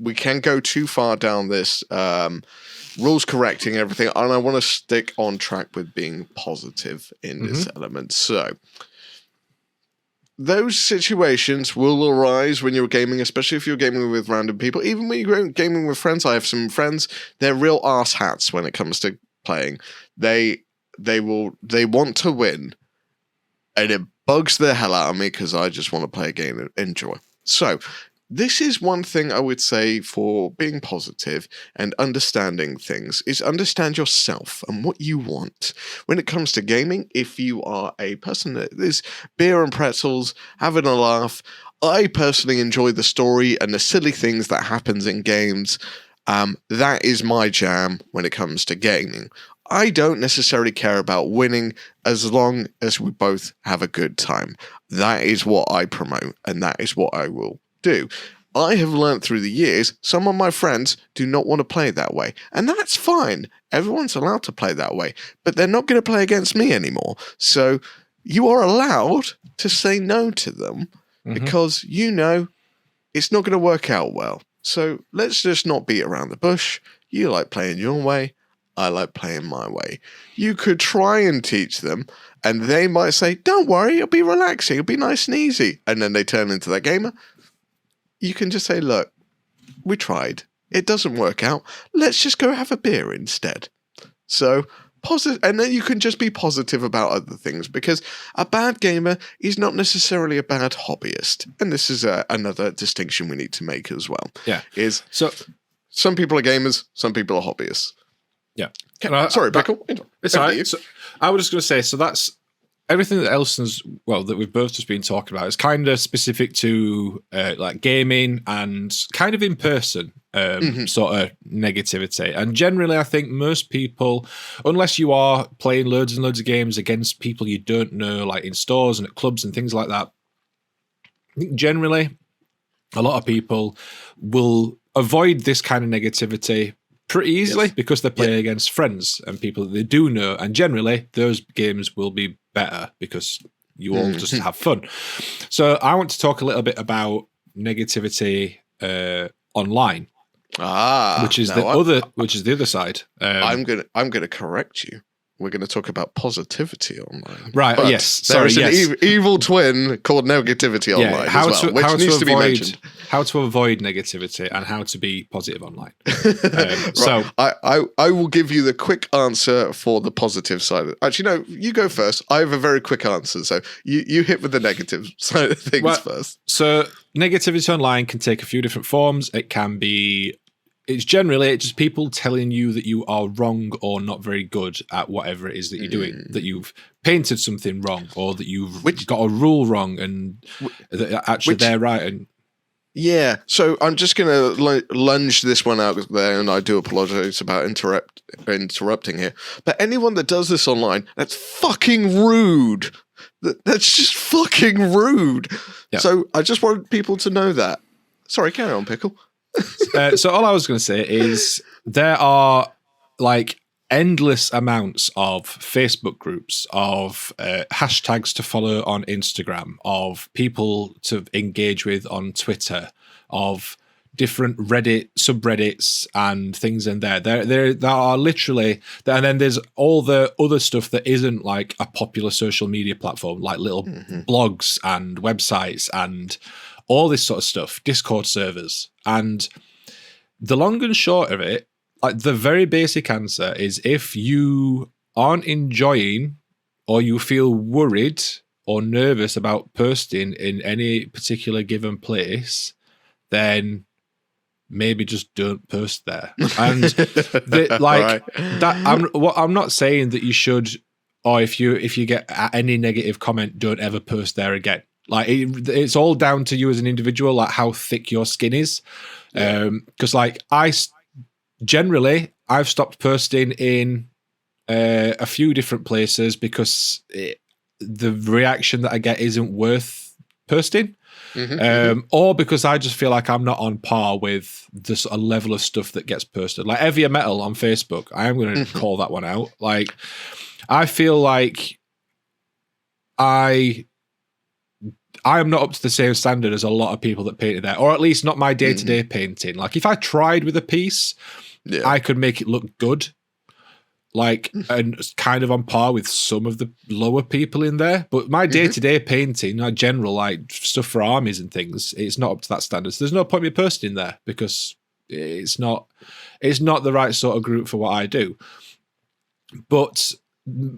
we can go too far down this rules correcting everything, and I want to stick on track with being positive in this element. So those situations will arise when you're gaming, especially if you're gaming with random people. Even when you're gaming with friends, I have some friends, they're real arse hats when it comes to playing. They want to win, and it bugs the hell out of me because I just want to play a game and enjoy. So this is one thing I would say for being positive and understanding things, is understand yourself and what you want. When it comes to gaming, if you are a person that is beer and pretzels, having a laugh, I personally enjoy the story and the silly things that happens in games. That is my jam when it comes to gaming. I don't necessarily care about winning as long as we both have a good time. That is what I promote, and that is what I will do. I have learned through the years, some of my friends do not want to play that way, and that's fine. Everyone's allowed to play that way, but they're not going to play against me anymore. So you are allowed to say no to them because you know it's not going to work out well. So let's just not beat around the bush. You like playing your way, I like playing my way. You could try and teach them, and they might say, don't worry, it'll be relaxing, it'll be nice and easy. And then they turn into that gamer. You can just say, look, we tried. It doesn't work out. Let's just go have a beer instead. So, positive, and then you can just be positive about other things, because a bad gamer is not necessarily a bad hobbyist. And this is another distinction we need to make as well. Yeah. So some people are gamers, some people are hobbyists. Yeah. Sorry, Pickle. It's all right. So I was just going to say, so that's everything that Elson's, that we've both just been talking about is kind of specific to like gaming and kind of in person sort of negativity. And generally, I think most people, unless you are playing loads and loads of games against people you don't know, like in stores and at clubs and things like that, I think generally a lot of people will avoid this kind of negativity pretty easily because they're playing against friends and people that they do know. And generally, those games will be better because you all just have fun. So I want to talk a little bit about negativity online, which is the other side. I'm gonna correct you. We're going to talk about positivity online. Right, but yes. There's an evil twin called negativity online as well, which needs to be mentioned. How to avoid negativity and how to be positive online. Right. So I will give you the quick answer for the positive side. Actually, no, you go first. I have a very quick answer. So you hit with the negative side of things first. So negativity online can take a few different forms. It's generally just people telling you that you are wrong or not very good at whatever it is that you're doing, that you've painted something wrong or that you've got a rule wrong and that actually they're right. And yeah, so I'm just going to lunge this one out there, and I do apologize about interrupting here. But anyone that does this online, that's fucking rude. That's just fucking rude. Yeah. So I just want people to know that. Sorry, carry on, Pickle. So all I was going to say is there are like endless amounts of Facebook groups, of hashtags to follow on Instagram, of people to engage with on Twitter, of different Reddit subreddits and things in there. There are literally, and then there's all the other stuff that isn't like a popular social media platform, like little blogs and websites and all this sort of stuff, Discord servers. And the long and short of it, like the very basic answer is if you aren't enjoying or you feel worried or nervous about posting in any particular given place, then maybe just don't post there. And I'm not saying that you should, or if you get any negative comment, don't ever post there again. Like it's all down to you as an individual, like how thick your skin is. Because like I've stopped posting in a few different places because the reaction that I get isn't worth posting. Or because I just feel like I'm not on par with this a level of stuff that gets posted. Like Heavier Metal on Facebook, I am going to call that one out. Like I feel like I am not up to the same standard as a lot of people that painted there, or at least not my day-to-day painting. Like if I tried with a piece, I could make it look good. Like, and kind of on par with some of the lower people in there. But my day-to-day painting, my general, like, stuff for armies and things, it's not up to that standard. So there's no point me posting in there because it's not the right sort of group for what I do. But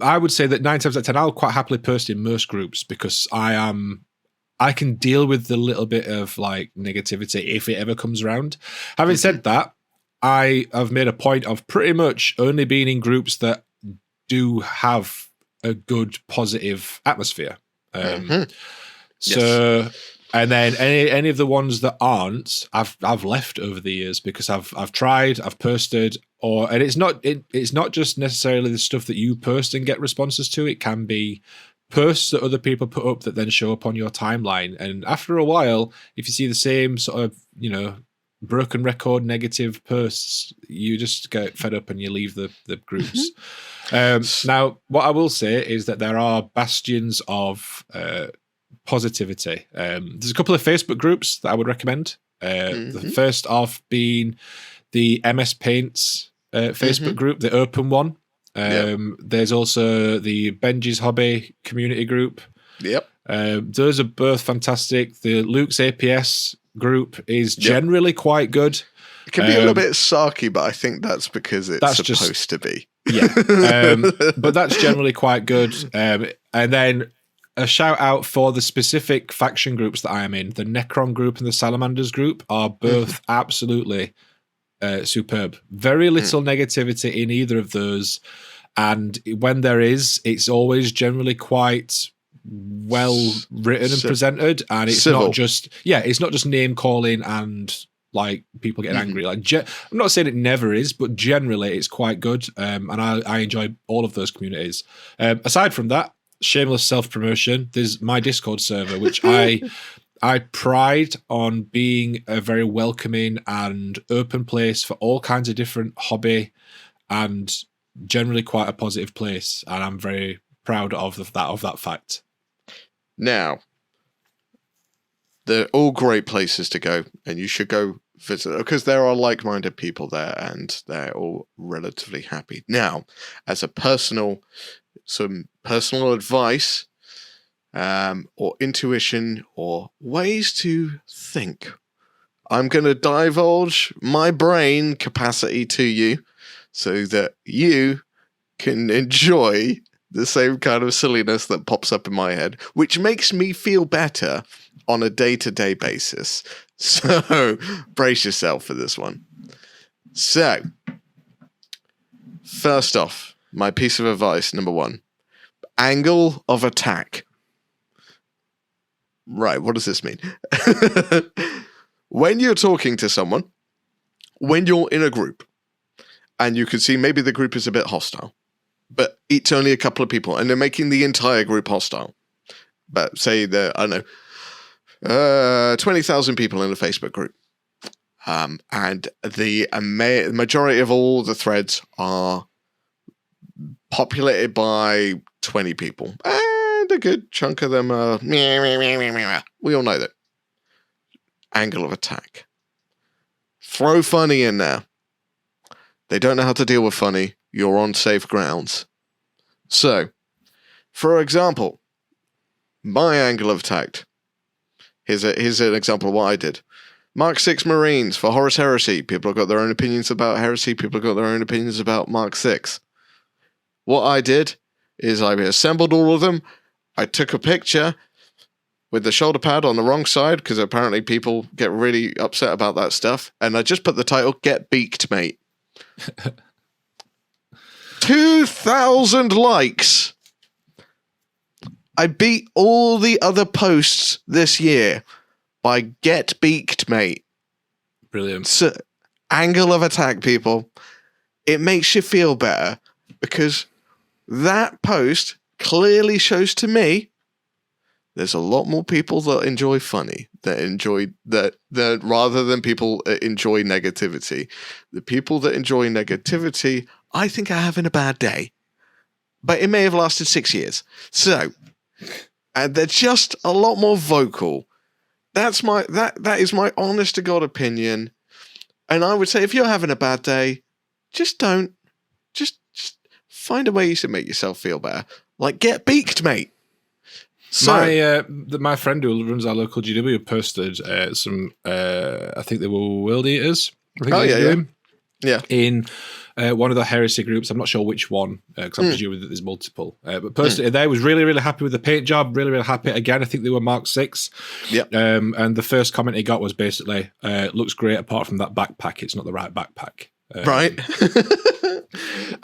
I would say that 9 times out of 10, I'll quite happily post in most groups because I can deal with the little bit of, like, negativity if it ever comes around. Having said that, I have made a point of pretty much only being in groups that do have a good, positive atmosphere. So, and then any of the ones that aren't, I've left over the years because I've tried, I've posted, and it's not just necessarily the stuff that you post and get responses to. It can be posts that other people put up that then show up on your timeline. And after a while, if you see the same sort of, broken record negative posts, you just get fed up and you leave the groups. Now, what I will say is that there are bastions of positivity. There's a couple of Facebook groups that I would recommend. The first off being the MS Paints Facebook group, the open one. There's also the Benji's Hobby community group. Those are both fantastic. The Luke's APS group is generally quite good. It can be a little bit sarky, but I think that's because it's supposed to be. But that's generally quite good. And then a shout out for the specific faction groups that I am in. The Necron group and the Salamanders group are both absolutely superb. Very little negativity in either of those. And when there is, it's always generally quite well written and presented, and it's not just name calling and like people getting angry. Like I'm not saying it never is, but generally it's quite good, and I enjoy all of those communities. Aside from that, shameless self-promotion, there's my Discord server, which I pride on being a very welcoming and open place for all kinds of different hobby, and generally quite a positive place, and I'm very proud of that fact. Now, they're all great places to go, and you should go visit because there are like-minded people there, and they're all relatively happy. Now, as some personal advice, or intuition, or ways to think, I'm going to divulge my brain capacity to you so that you can enjoy the same kind of silliness that pops up in my head, which makes me feel better on a day-to-day basis. So, brace yourself for this one. So, first off, my piece of advice, number 1. Angle of attack. Right, what does this mean? When you're talking to someone, when you're in a group, and you can see maybe the group is a bit hostile, but it's only a couple of people, and they're making the entire group hostile. But say there, I don't know, 20,000 people in a Facebook group. And the majority of all the threads are populated by 20 people. And a good chunk of them are... We all know that. Angle of attack. Throw funny in there. They don't know how to deal with funny. You're on safe grounds. So, for example, my angle of attack. Here's an example of what I did. Mark 6 Marines for Horus Heresy. People have got their own opinions about Heresy. People have got their own opinions about Mark 6. What I did is I assembled all of them. I took a picture with the shoulder pad on the wrong side, because apparently people get really upset about that stuff. And I just put the title, Get Beaked, Mate. 2,000 likes. I beat all the other posts this year by Get Beaked, Mate. Brilliant. So, angle of attack, people. It makes you feel better because that post clearly shows to me there's a lot more people that enjoy funny, that enjoy that rather than people that enjoy negativity. The people that enjoy negativity, I think, are having a bad day. But it may have lasted 6 years. So, and they're just a lot more vocal. That is my honest to God opinion. And I would say if you're having a bad day, just don't. Just find a way to make yourself feel better. Like, get beaked, mate. So, my friend who runs our local GW posted some, I think they were World Eaters. I think in one of the heresy groups. I'm not sure which one, because I'm presuming that there's multiple. But posted there, was really, really happy with the paint job, really, really happy. Again, I think they were Mark 6. Yep. And the first comment he got was basically, looks great apart from that backpack. It's not the right backpack. Right.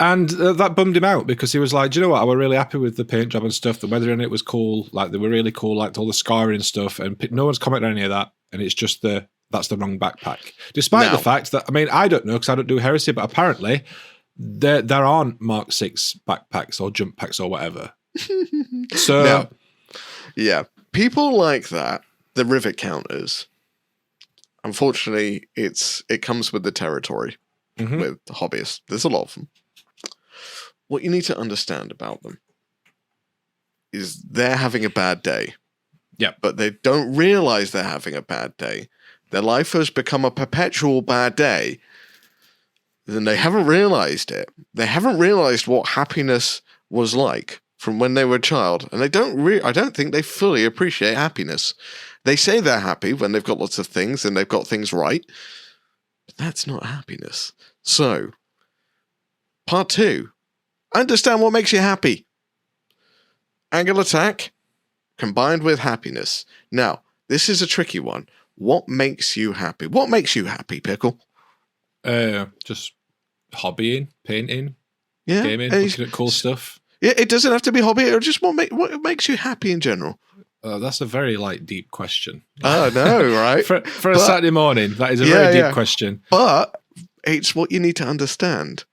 And that bummed him out because he was like, do you know what? I were really happy with the paint job and stuff. The weather in it was cool. Like, they were really cool, like all the scarring and stuff. And no one's commented on any of that. And it's just that's the wrong backpack. Despite the fact that, I mean, I don't know because I don't do heresy, but apparently there aren't Mark 6 backpacks or jump packs or whatever. So, now, yeah, people like that, the rivet counters, unfortunately, it comes with the territory. With hobbyists. There's a lot of them. What you need to understand about them is they're having a bad day. Yeah. But they don't realize they're having a bad day. Their life has become a perpetual bad day. Then they haven't realized it. They haven't realized what happiness was like from when they were a child. And I don't think they fully appreciate happiness. They say they're happy when they've got lots of things and they've got things right. But that's not happiness. So, part 2. Understand what makes you happy. Angle attack combined with happiness. Now, this is a tricky one. What makes you happy? What makes you happy, Pickle? Just hobbying, painting, gaming, looking at cool stuff. Yeah, it doesn't have to be hobby. Or just what makes you happy in general. That's a very deep question. Oh no, right? for a Saturday morning, that is a very deep question. But it's what you need to understand.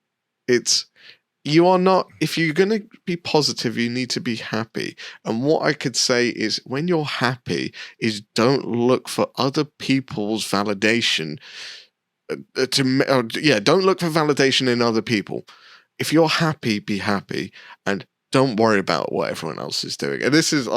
You are not. If you're going to be positive, you need to be happy. And what I could say is, when you're happy, is don't look for other people's validation. Don't look for validation in other people. If you're happy, be happy, and don't worry about what everyone else is doing. And this is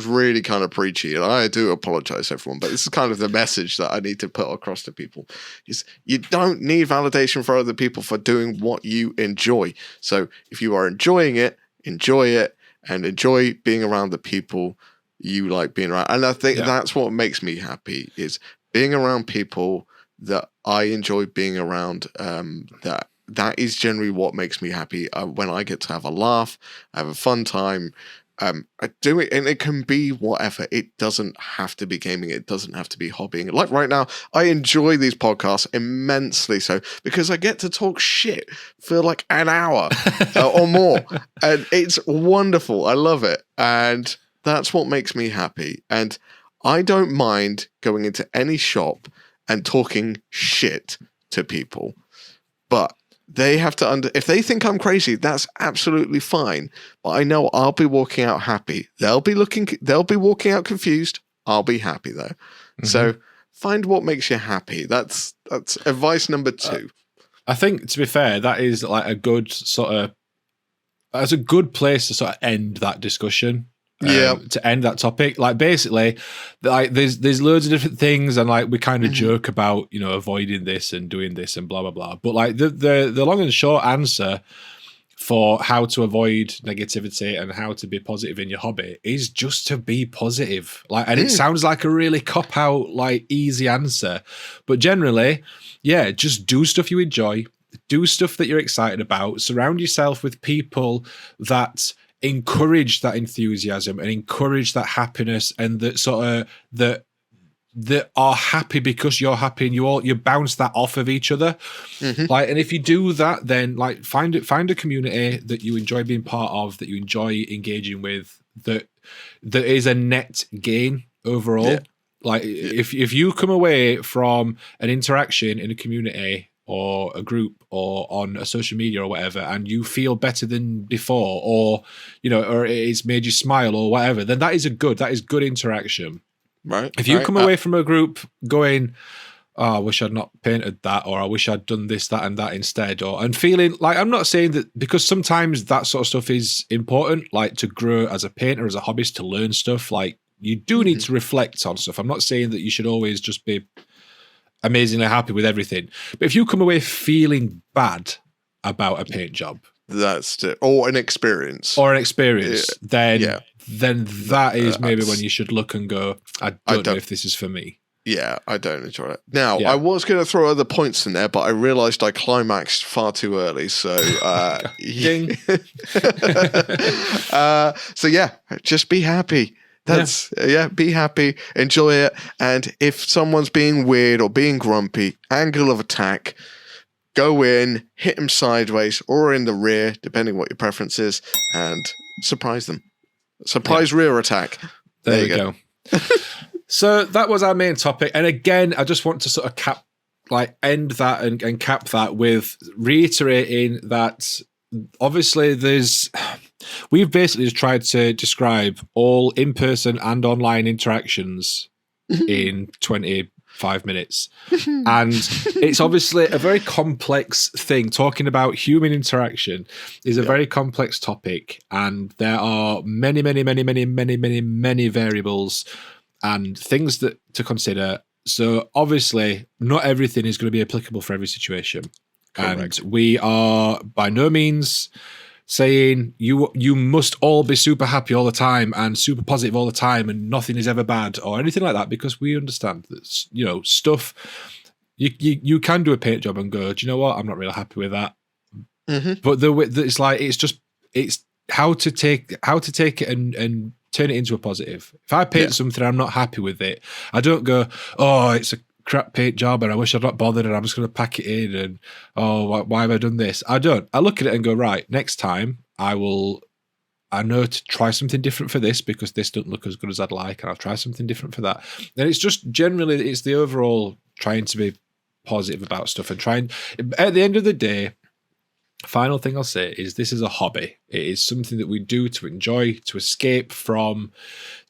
really kind of preachy, and I do apologize, everyone, but this is kind of the message that I need to put across to people: is you don't need validation for other people for doing what you enjoy. So if you are enjoying it, enjoy it, and enjoy being around the people you like being around. And I think that's what makes me happy, is being around people that I enjoy being around, that is generally what makes me happy. When I get to have a laugh, have a fun time, I do it, and it can be whatever. It doesn't have to be gaming. It doesn't have to be hobbying. Like right now, I enjoy these podcasts immensely so, because I get to talk shit for like an hour or more, and it's wonderful. I love it, and that's what makes me happy. And I don't mind going into any shop and talking shit to people, but they have to if they think I'm crazy, that's absolutely fine. But I know I'll be walking out happy. They'll be walking out confused. I'll be happy though. So find what makes you happy. That's advice number 2. I think, to be fair, that is like a good that's a good place to sort of end that discussion. To end that topic, like basically, like there's loads of different things, and like we kind of joke about avoiding this and doing this and blah blah blah. But like the long and short answer for how to avoid negativity and how to be positive in your hobby is just to be positive. Like, and it sounds like a really cop out, like easy answer, but generally, just do stuff you enjoy, do stuff that you're excited about, surround yourself with people that encourage that enthusiasm and encourage that happiness, and that sort of that are happy because you're happy, and you bounce that off of each other. Like, and if you do that, then like find a community that you enjoy being part of, that you enjoy engaging with, that is a net gain overall. Like if you come away from an interaction in a community or a group or on a social media or whatever, and you feel better than before, or or it's made you smile or whatever, then that is good interaction. Right. If you come away from a group going, oh, I wish I'd not painted that, or I wish I'd done this, that, and that instead, and feeling like, I'm not saying that, because sometimes that sort of stuff is important, like to grow as a painter, as a hobbyist, to learn stuff. Like, you do need to reflect on stuff. I'm not saying that you should always just be amazingly happy with everything. But if you come away feeling bad about a paint job, or an experience, then that is maybe when you should look and go, I don't know if this is for me. Yeah, I don't enjoy it. Now, I was going to throw other points in there, but I realised I climaxed far too early. So, Ding. So yeah, just be happy. Be happy, enjoy it. And if someone's being weird or being grumpy, angle of attack, go in, hit them sideways or in the rear, depending what your preference is, and surprise them. Surprise rear attack. There you go. So that was our main topic. And again, I just want to sort of end that and cap that with reiterating that obviously we've basically just tried to describe all in-person and online interactions in 25 minutes. And it's obviously a very complex thing. Talking about human interaction is a very complex topic. And there are many, many, many, many, many, many, many variables and things to consider. So obviously not everything is going to be applicable for every situation. Correct. And we are by no means saying you must all be super happy all the time and super positive all the time and nothing is ever bad or anything like that, because we understand that, stuff you can do a paint job and go, do you know what, I'm not really happy with that. But it's how to take it and turn it into a positive. If I paint something and I'm not happy with it, I don't go, oh, it's a crap paint job and I wish I'd not bothered and I'm just going to pack it in and, oh, why have I done this? I don't. I look at it and go, right, next time I know to try something different for this because this doesn't look as good as I'd like, and I'll try something different for that. And it's just generally, it's the overall trying to be positive about stuff and trying, at the end of the day, final thing I'll say is this is a hobby. It is something that we do to enjoy, to escape from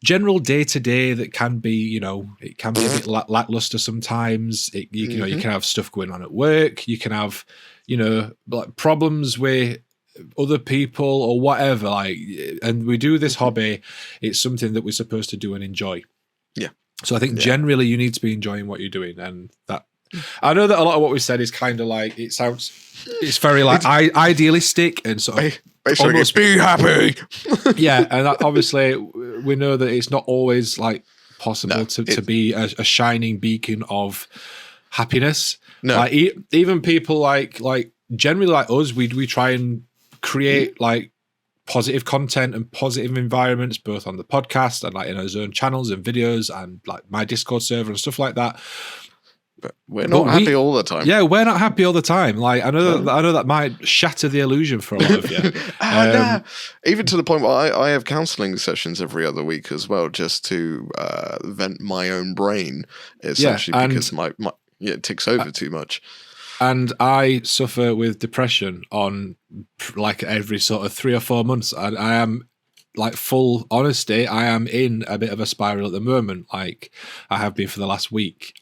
general day-to-day that can be, it can be a bit lackluster sometimes. You can have stuff going on at work. You can have, like problems with other people or whatever. And we do this hobby. It's something that we're supposed to do and enjoy. Yeah. So I think generally you need to be enjoying what you're doing, and that. I know that a lot of what we said is kind of like, it's very like idealistic and sort of basically almost be happy. Yeah, and obviously we know that it's not always like possible to be a shining beacon of happiness. No, like, even people like generally like us, we try and create like positive content and positive environments, both on the podcast and like in our own channels and videos and like my Discord server and stuff like that. But we're not happy all the time. Yeah, we're not happy all the time. Like I know that might shatter the illusion for a lot of you. Even to the point where I have counselling sessions every other week as well, just to vent my own brain, essentially, because it ticks over too much. And I suffer with depression on like every sort of 3 or 4 months, and I am. Like full honesty, I am in a bit of a spiral at the moment. Like I have been for the last week.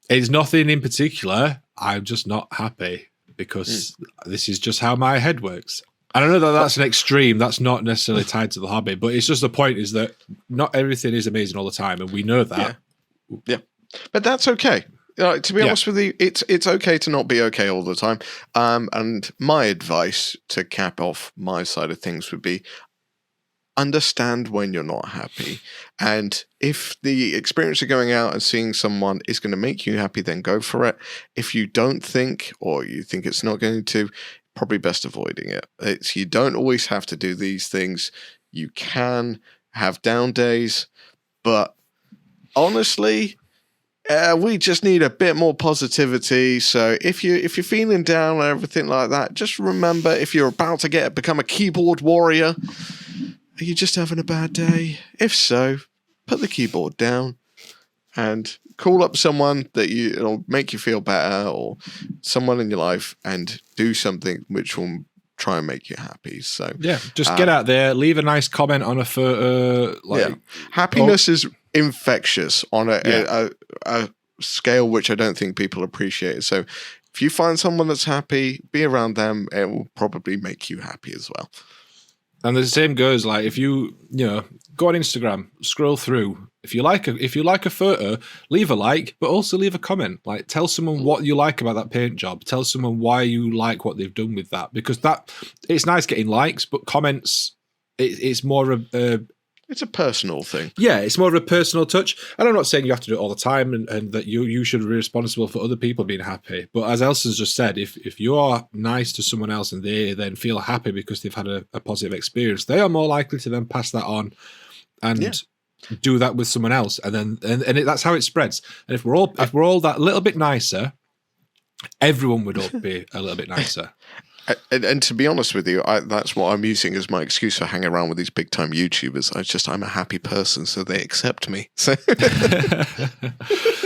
It's nothing in particular. I'm just not happy because this is just how my head works. And I know that that's an extreme. That's not necessarily tied to the hobby, but it's just the point is that not everything is amazing all the time, and we know that. Yeah. But that's okay. To be honest with you, it's okay to not be okay all the time. And my advice to cap off my side of things would be understand when you're not happy. And if the experience of going out and seeing someone is going to make you happy, then go for it. If you don't think, or you think it's not going to, probably best avoiding it. You don't always have to do these things. You can have down days, but honestly, we just need a bit more positivity. So if you're feeling down and everything like that, just remember, if you're about to become a keyboard warrior, are you just having a bad day? If so, put the keyboard down and call up someone that it'll make you feel better, or someone in your life, and do something which will try and make you happy. So just get out there, leave a nice comment on a photo. Happiness is infectious on a scale which I don't think people appreciate. So if you find someone that's happy, be around them. It will probably make you happy as well. And the same goes, like, if you go on Instagram, scroll through. If you like a photo, leave a like, but also leave a comment. Like, tell someone what you like about that paint job. Tell someone why you like what they've done with that, because it's nice getting likes, but comments, it's more of it's a personal thing. Yeah, it's more of a personal touch. And I'm not saying you have to do it all the time and that you should be responsible for other people being happy. But as Elson's just said, if you are nice to someone else and they then feel happy because they've had a positive experience, they are more likely to then pass that on and do that with someone else. And then that's how it spreads. And if we're all that little bit nicer, everyone would all be a little bit nicer. And to be honest with you, that's what I'm using as my excuse for hanging around with these big time YouTubers. I'm a happy person, so they accept me. So,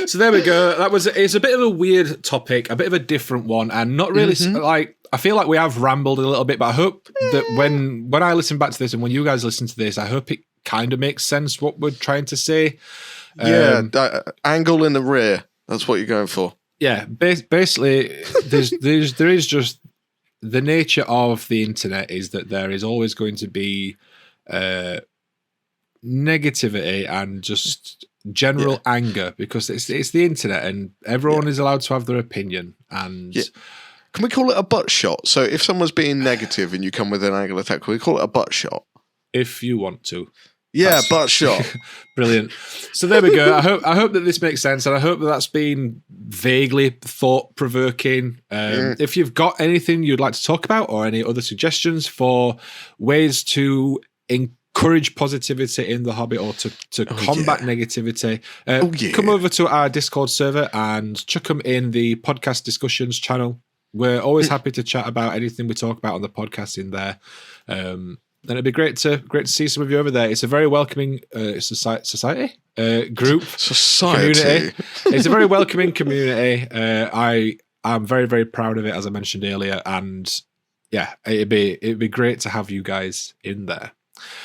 so there we go. It's a bit of a weird topic, a bit of a different one, and not really like. I feel like we have rambled a little bit, but I hope that when I listen back to this and when you guys listen to this, I hope it kind of makes sense what we're trying to say. Angle in the rear. That's what you're going for. Yeah, basically, there is just. The nature of the internet is that there is always going to be negativity and just general anger because it's the internet and everyone is allowed to have their opinion. And can we call it a butt shot? So if someone's being negative and you come with an angle attack, can we call it a butt shot? If you want to. Yeah, butt shot. Brilliant. So there we go. I hope that this makes sense, and I hope that that's been vaguely thought-provoking. If you've got anything you'd like to talk about or any other suggestions for ways to encourage positivity in the hobby or to combat negativity, come over to our Discord server and chuck them in the podcast discussions channel. We're always happy to chat about anything we talk about on the podcast in there. And it'd be great to see some of you over there. It's a very welcoming society group. Community. It's a very welcoming community. I'm very, very proud of it, as I mentioned earlier. And yeah, it'd be great to have you guys in there.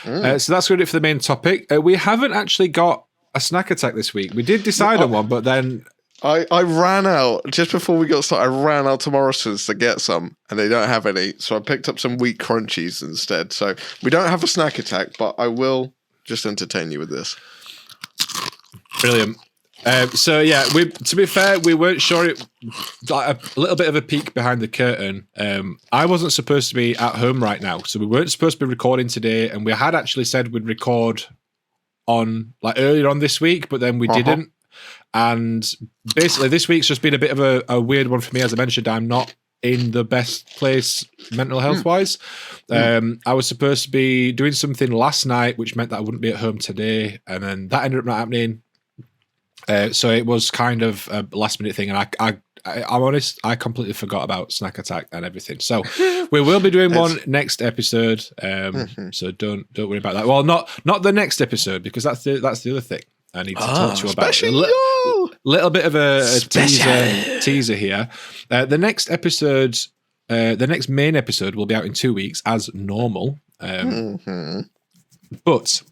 So that's good for the main topic. We haven't actually got a snack attack this week. We did decide on one, but then I ran out just before we got started. I ran out to Morrison's to get some, and they don't have any. So I picked up some wheat crunchies instead. So we don't have a snack attack, but I will just entertain you with this. Brilliant. So yeah, to be fair, we weren't sure. Like a little bit of a peek behind the curtain. I wasn't supposed to be at home right now, so we weren't supposed to be recording today, and we had actually said we'd record on like earlier on this week, but then we didn't. And basically, this week's just been a bit of a weird one for me. As I mentioned, I'm not in the best place mental health wise. I was supposed to be doing something last night, which meant that I wouldn't be at home today, and then that ended up not happening. So it was kind of a last minute thing, and I'm honest, I completely forgot about Snack Attack and everything. So we will be doing one next episode. So don't worry about that. Well, not the next episode, because that's the other thing I need to talk to you about. A little bit of a teaser here. The next episode, the next main episode will be out in 2 weeks as normal. But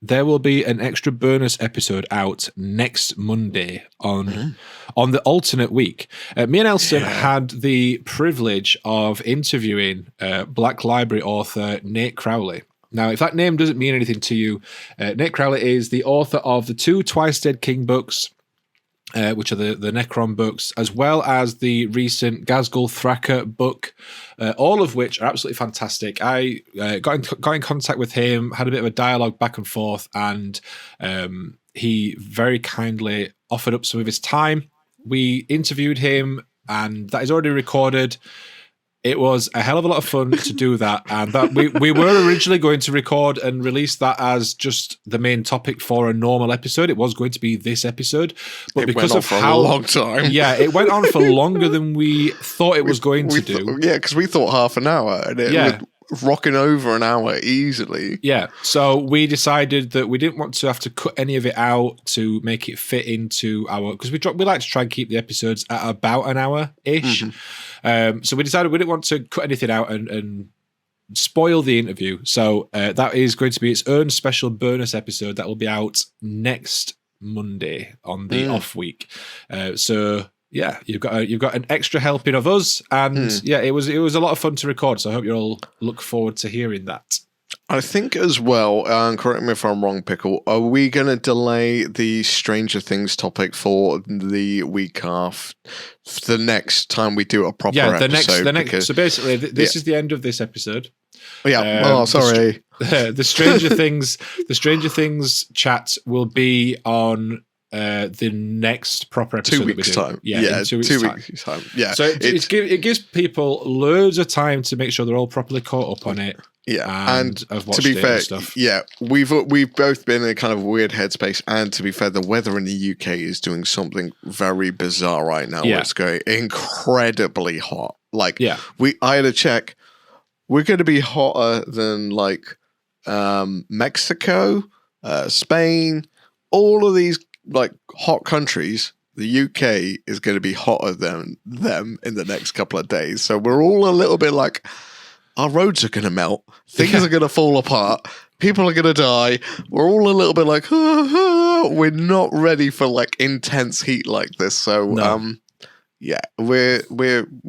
there will be an extra bonus episode out next Monday on the alternate week. Me and Elson had the privilege of interviewing Black Library author Nate Crowley. Now, if that name doesn't mean anything to you, Nate Crowley is the author of the 2 Twice Dead King books, which are the Necron books, as well as the recent Ghazghkull Thraka book, all of which are absolutely fantastic. I got in contact with him, had a bit of a dialogue back and forth, and he very kindly offered up some of his time. We interviewed him, and that is already recorded. It was a hell of a lot of fun to do that, and that we were originally going to record and release that as just the main topic for a normal episode. It was going to be this episode, but because of how long time, it went on for longer than we thought it was going to do. Because we thought half an hour, and it was rocking over an hour easily. Yeah, so we decided that we didn't want to have to cut any of it out to make it fit into our, because we like to try and keep the episodes at about an hour ish. So we decided we didn't want to cut anything out and spoil the interview. So that is going to be its own special bonus episode that will be out next Monday on the off week. So yeah, you've got an extra helping of us, and yeah, it was a lot of fun to record. So I hope you all look forward to hearing that. I think as well, correct me if I'm wrong, Pickle, are we going to delay the Stranger Things topic for the week after, the next time we do a proper episode? Next. So basically, this is the end of this episode. Yeah. Sorry. The Stranger Things chat will be on the next proper episode. 2 weeks time. Yeah, 2 weeks time. Yeah. So it gives people loads of time to make sure they're all properly caught up on it. Yeah, and to be fair, we've both been in a kind of weird headspace. And to be fair, the weather in the UK is doing something very bizarre right now. Yeah. It's going incredibly hot. Like, I had a check. We're going to be hotter than like Mexico, Spain, all of these like hot countries. The UK is going to be hotter than them in the next couple of days. So we're all a little bit like, our roads are going to melt. Things are going to fall apart. People are going to die. We're all a little bit like, we're not ready for like intense heat like this. So, we're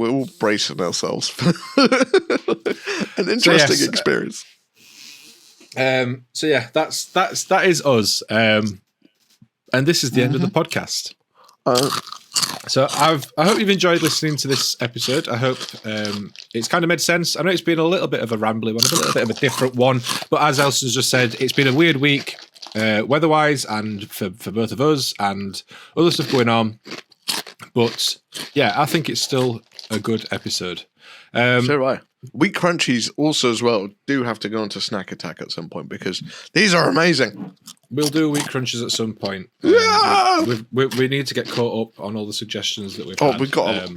all bracing ourselves for an interesting experience. So yeah, that is us. And this is the end of the podcast. So I hope you've enjoyed listening to this episode. I hope it's kind of made sense. I know it's been a little bit of a rambly one, a little bit of a different one, but as Elston's just said, it's been a weird week, weather-wise, and for both of us, and other stuff going on. But yeah, I think it's still a good episode. So do I. Wheat Crunchies also as well do have to go onto Snack Attack at some point because these are amazing. We'll do Wheat Crunches at some point. We need to get caught up on all the suggestions that we've had. We've got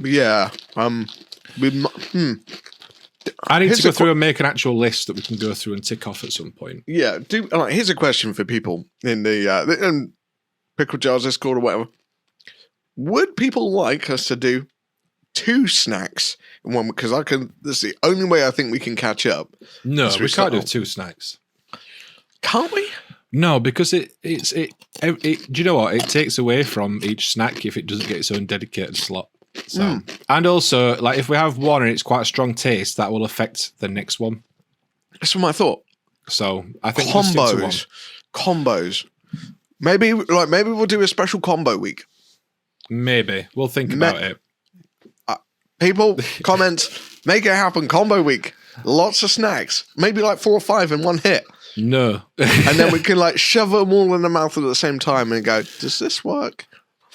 I need to go through and make an actual list that we can go through and tick off at some point. Yeah. Here's a question for people in the Pickle Jars Discord or whatever. Would people like us to do 2 snacks in one? Because this is the only way I think we can catch up. No, we can't do 2 snacks. Can't we? No, because it do you know what? It takes away from each snack if it doesn't get its own dedicated slot. So, and also, like if we have one and it's quite a strong taste, that will affect the next one. That's what I thought. So I think combos. Maybe we'll do a special combo week. Maybe we'll think about it. People, comment, make it happen. Combo week, lots of snacks, maybe like 4 or 5 in one hit. No, and then we can like shove them all in the mouth at the same time and go, does this work?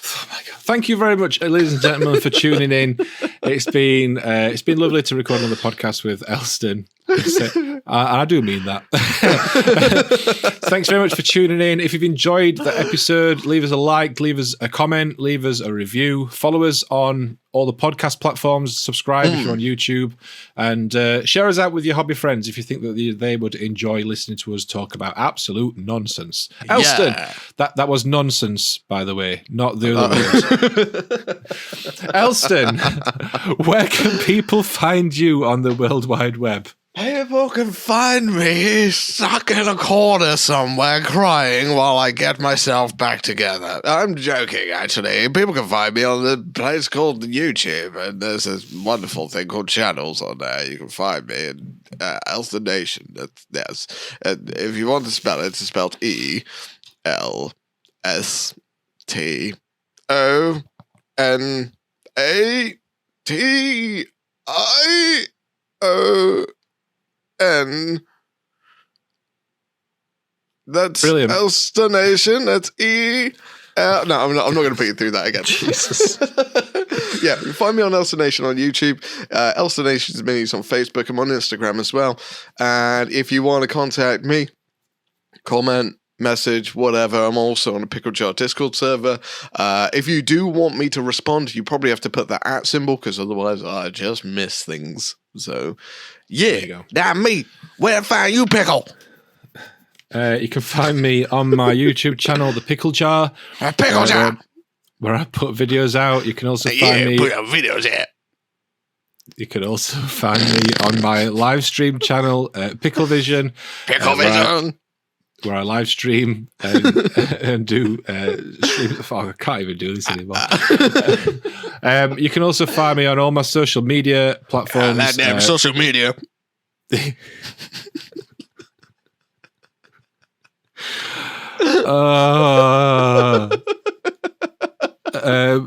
Oh my God. Thank you very much, ladies and gentlemen, for tuning in. It's been lovely to record another podcast with Elston. I do mean that. Thanks very much for tuning in. If you've enjoyed the episode, leave us a like, leave us a comment, leave us a review. Follow us on all the podcast platforms. Subscribe if you're on YouTube, and share us out with your hobby friends if you think that they would enjoy listening to us talk about absolute nonsense. Elston, that was nonsense, by the way, not the other words. Elston, where can people find you on the World Wide Web? People can find me stuck in a corner somewhere crying while I get myself back together. I'm joking, actually. People can find me on the place called YouTube, and there's this wonderful thing called channels on there. You can find me in Elston Nation. Yes. And if you want to spell it, it's spelled ELSTONATION. That's brilliant. Elstonation. That's No, I'm not going to put you through that again. Jesus. Yeah, you find me on Elstonation on YouTube. Elstonation's Minis on Facebook. I'm on Instagram as well. And if you want to contact me, comment, message, whatever, I'm also on a Pickle Jar Discord server. If you do want me to respond, you probably have to put the @ symbol, because otherwise I just miss things. So, yeah, that's me. Where to find you, Pickle? You can find me on my YouTube channel, The Pickle Jar. Pickle Jar! Where I put videos out. You can also find me... put your videos out. You can also find me on my live stream channel, Pickle Vision. Pickle Vision! where I live stream and do streams. Oh, I can't even do this anymore. You can also find me on all my social media platforms. Social media.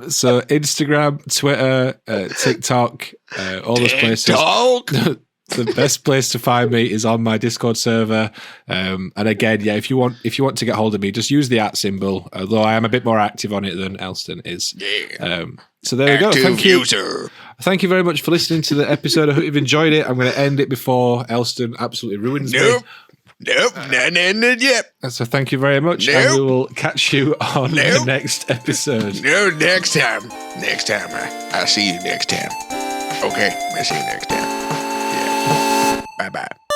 So Instagram, Twitter, TikTok, all those places. The best place to find me is on my Discord server. And again, yeah, if you want to get hold of me, just use the @ symbol. Although I am a bit more active on it than Elston is. Yeah. So there we go. Thank you. User. Thank you very much for listening to the episode. I hope you've enjoyed it. I'm going to end it before Elston absolutely ruins me. Nope. Yep. So thank you very much, and we will catch you on the next episode. No, next time. I'll see you next time. Okay, I'll see you next time. Yeah. Bye-bye.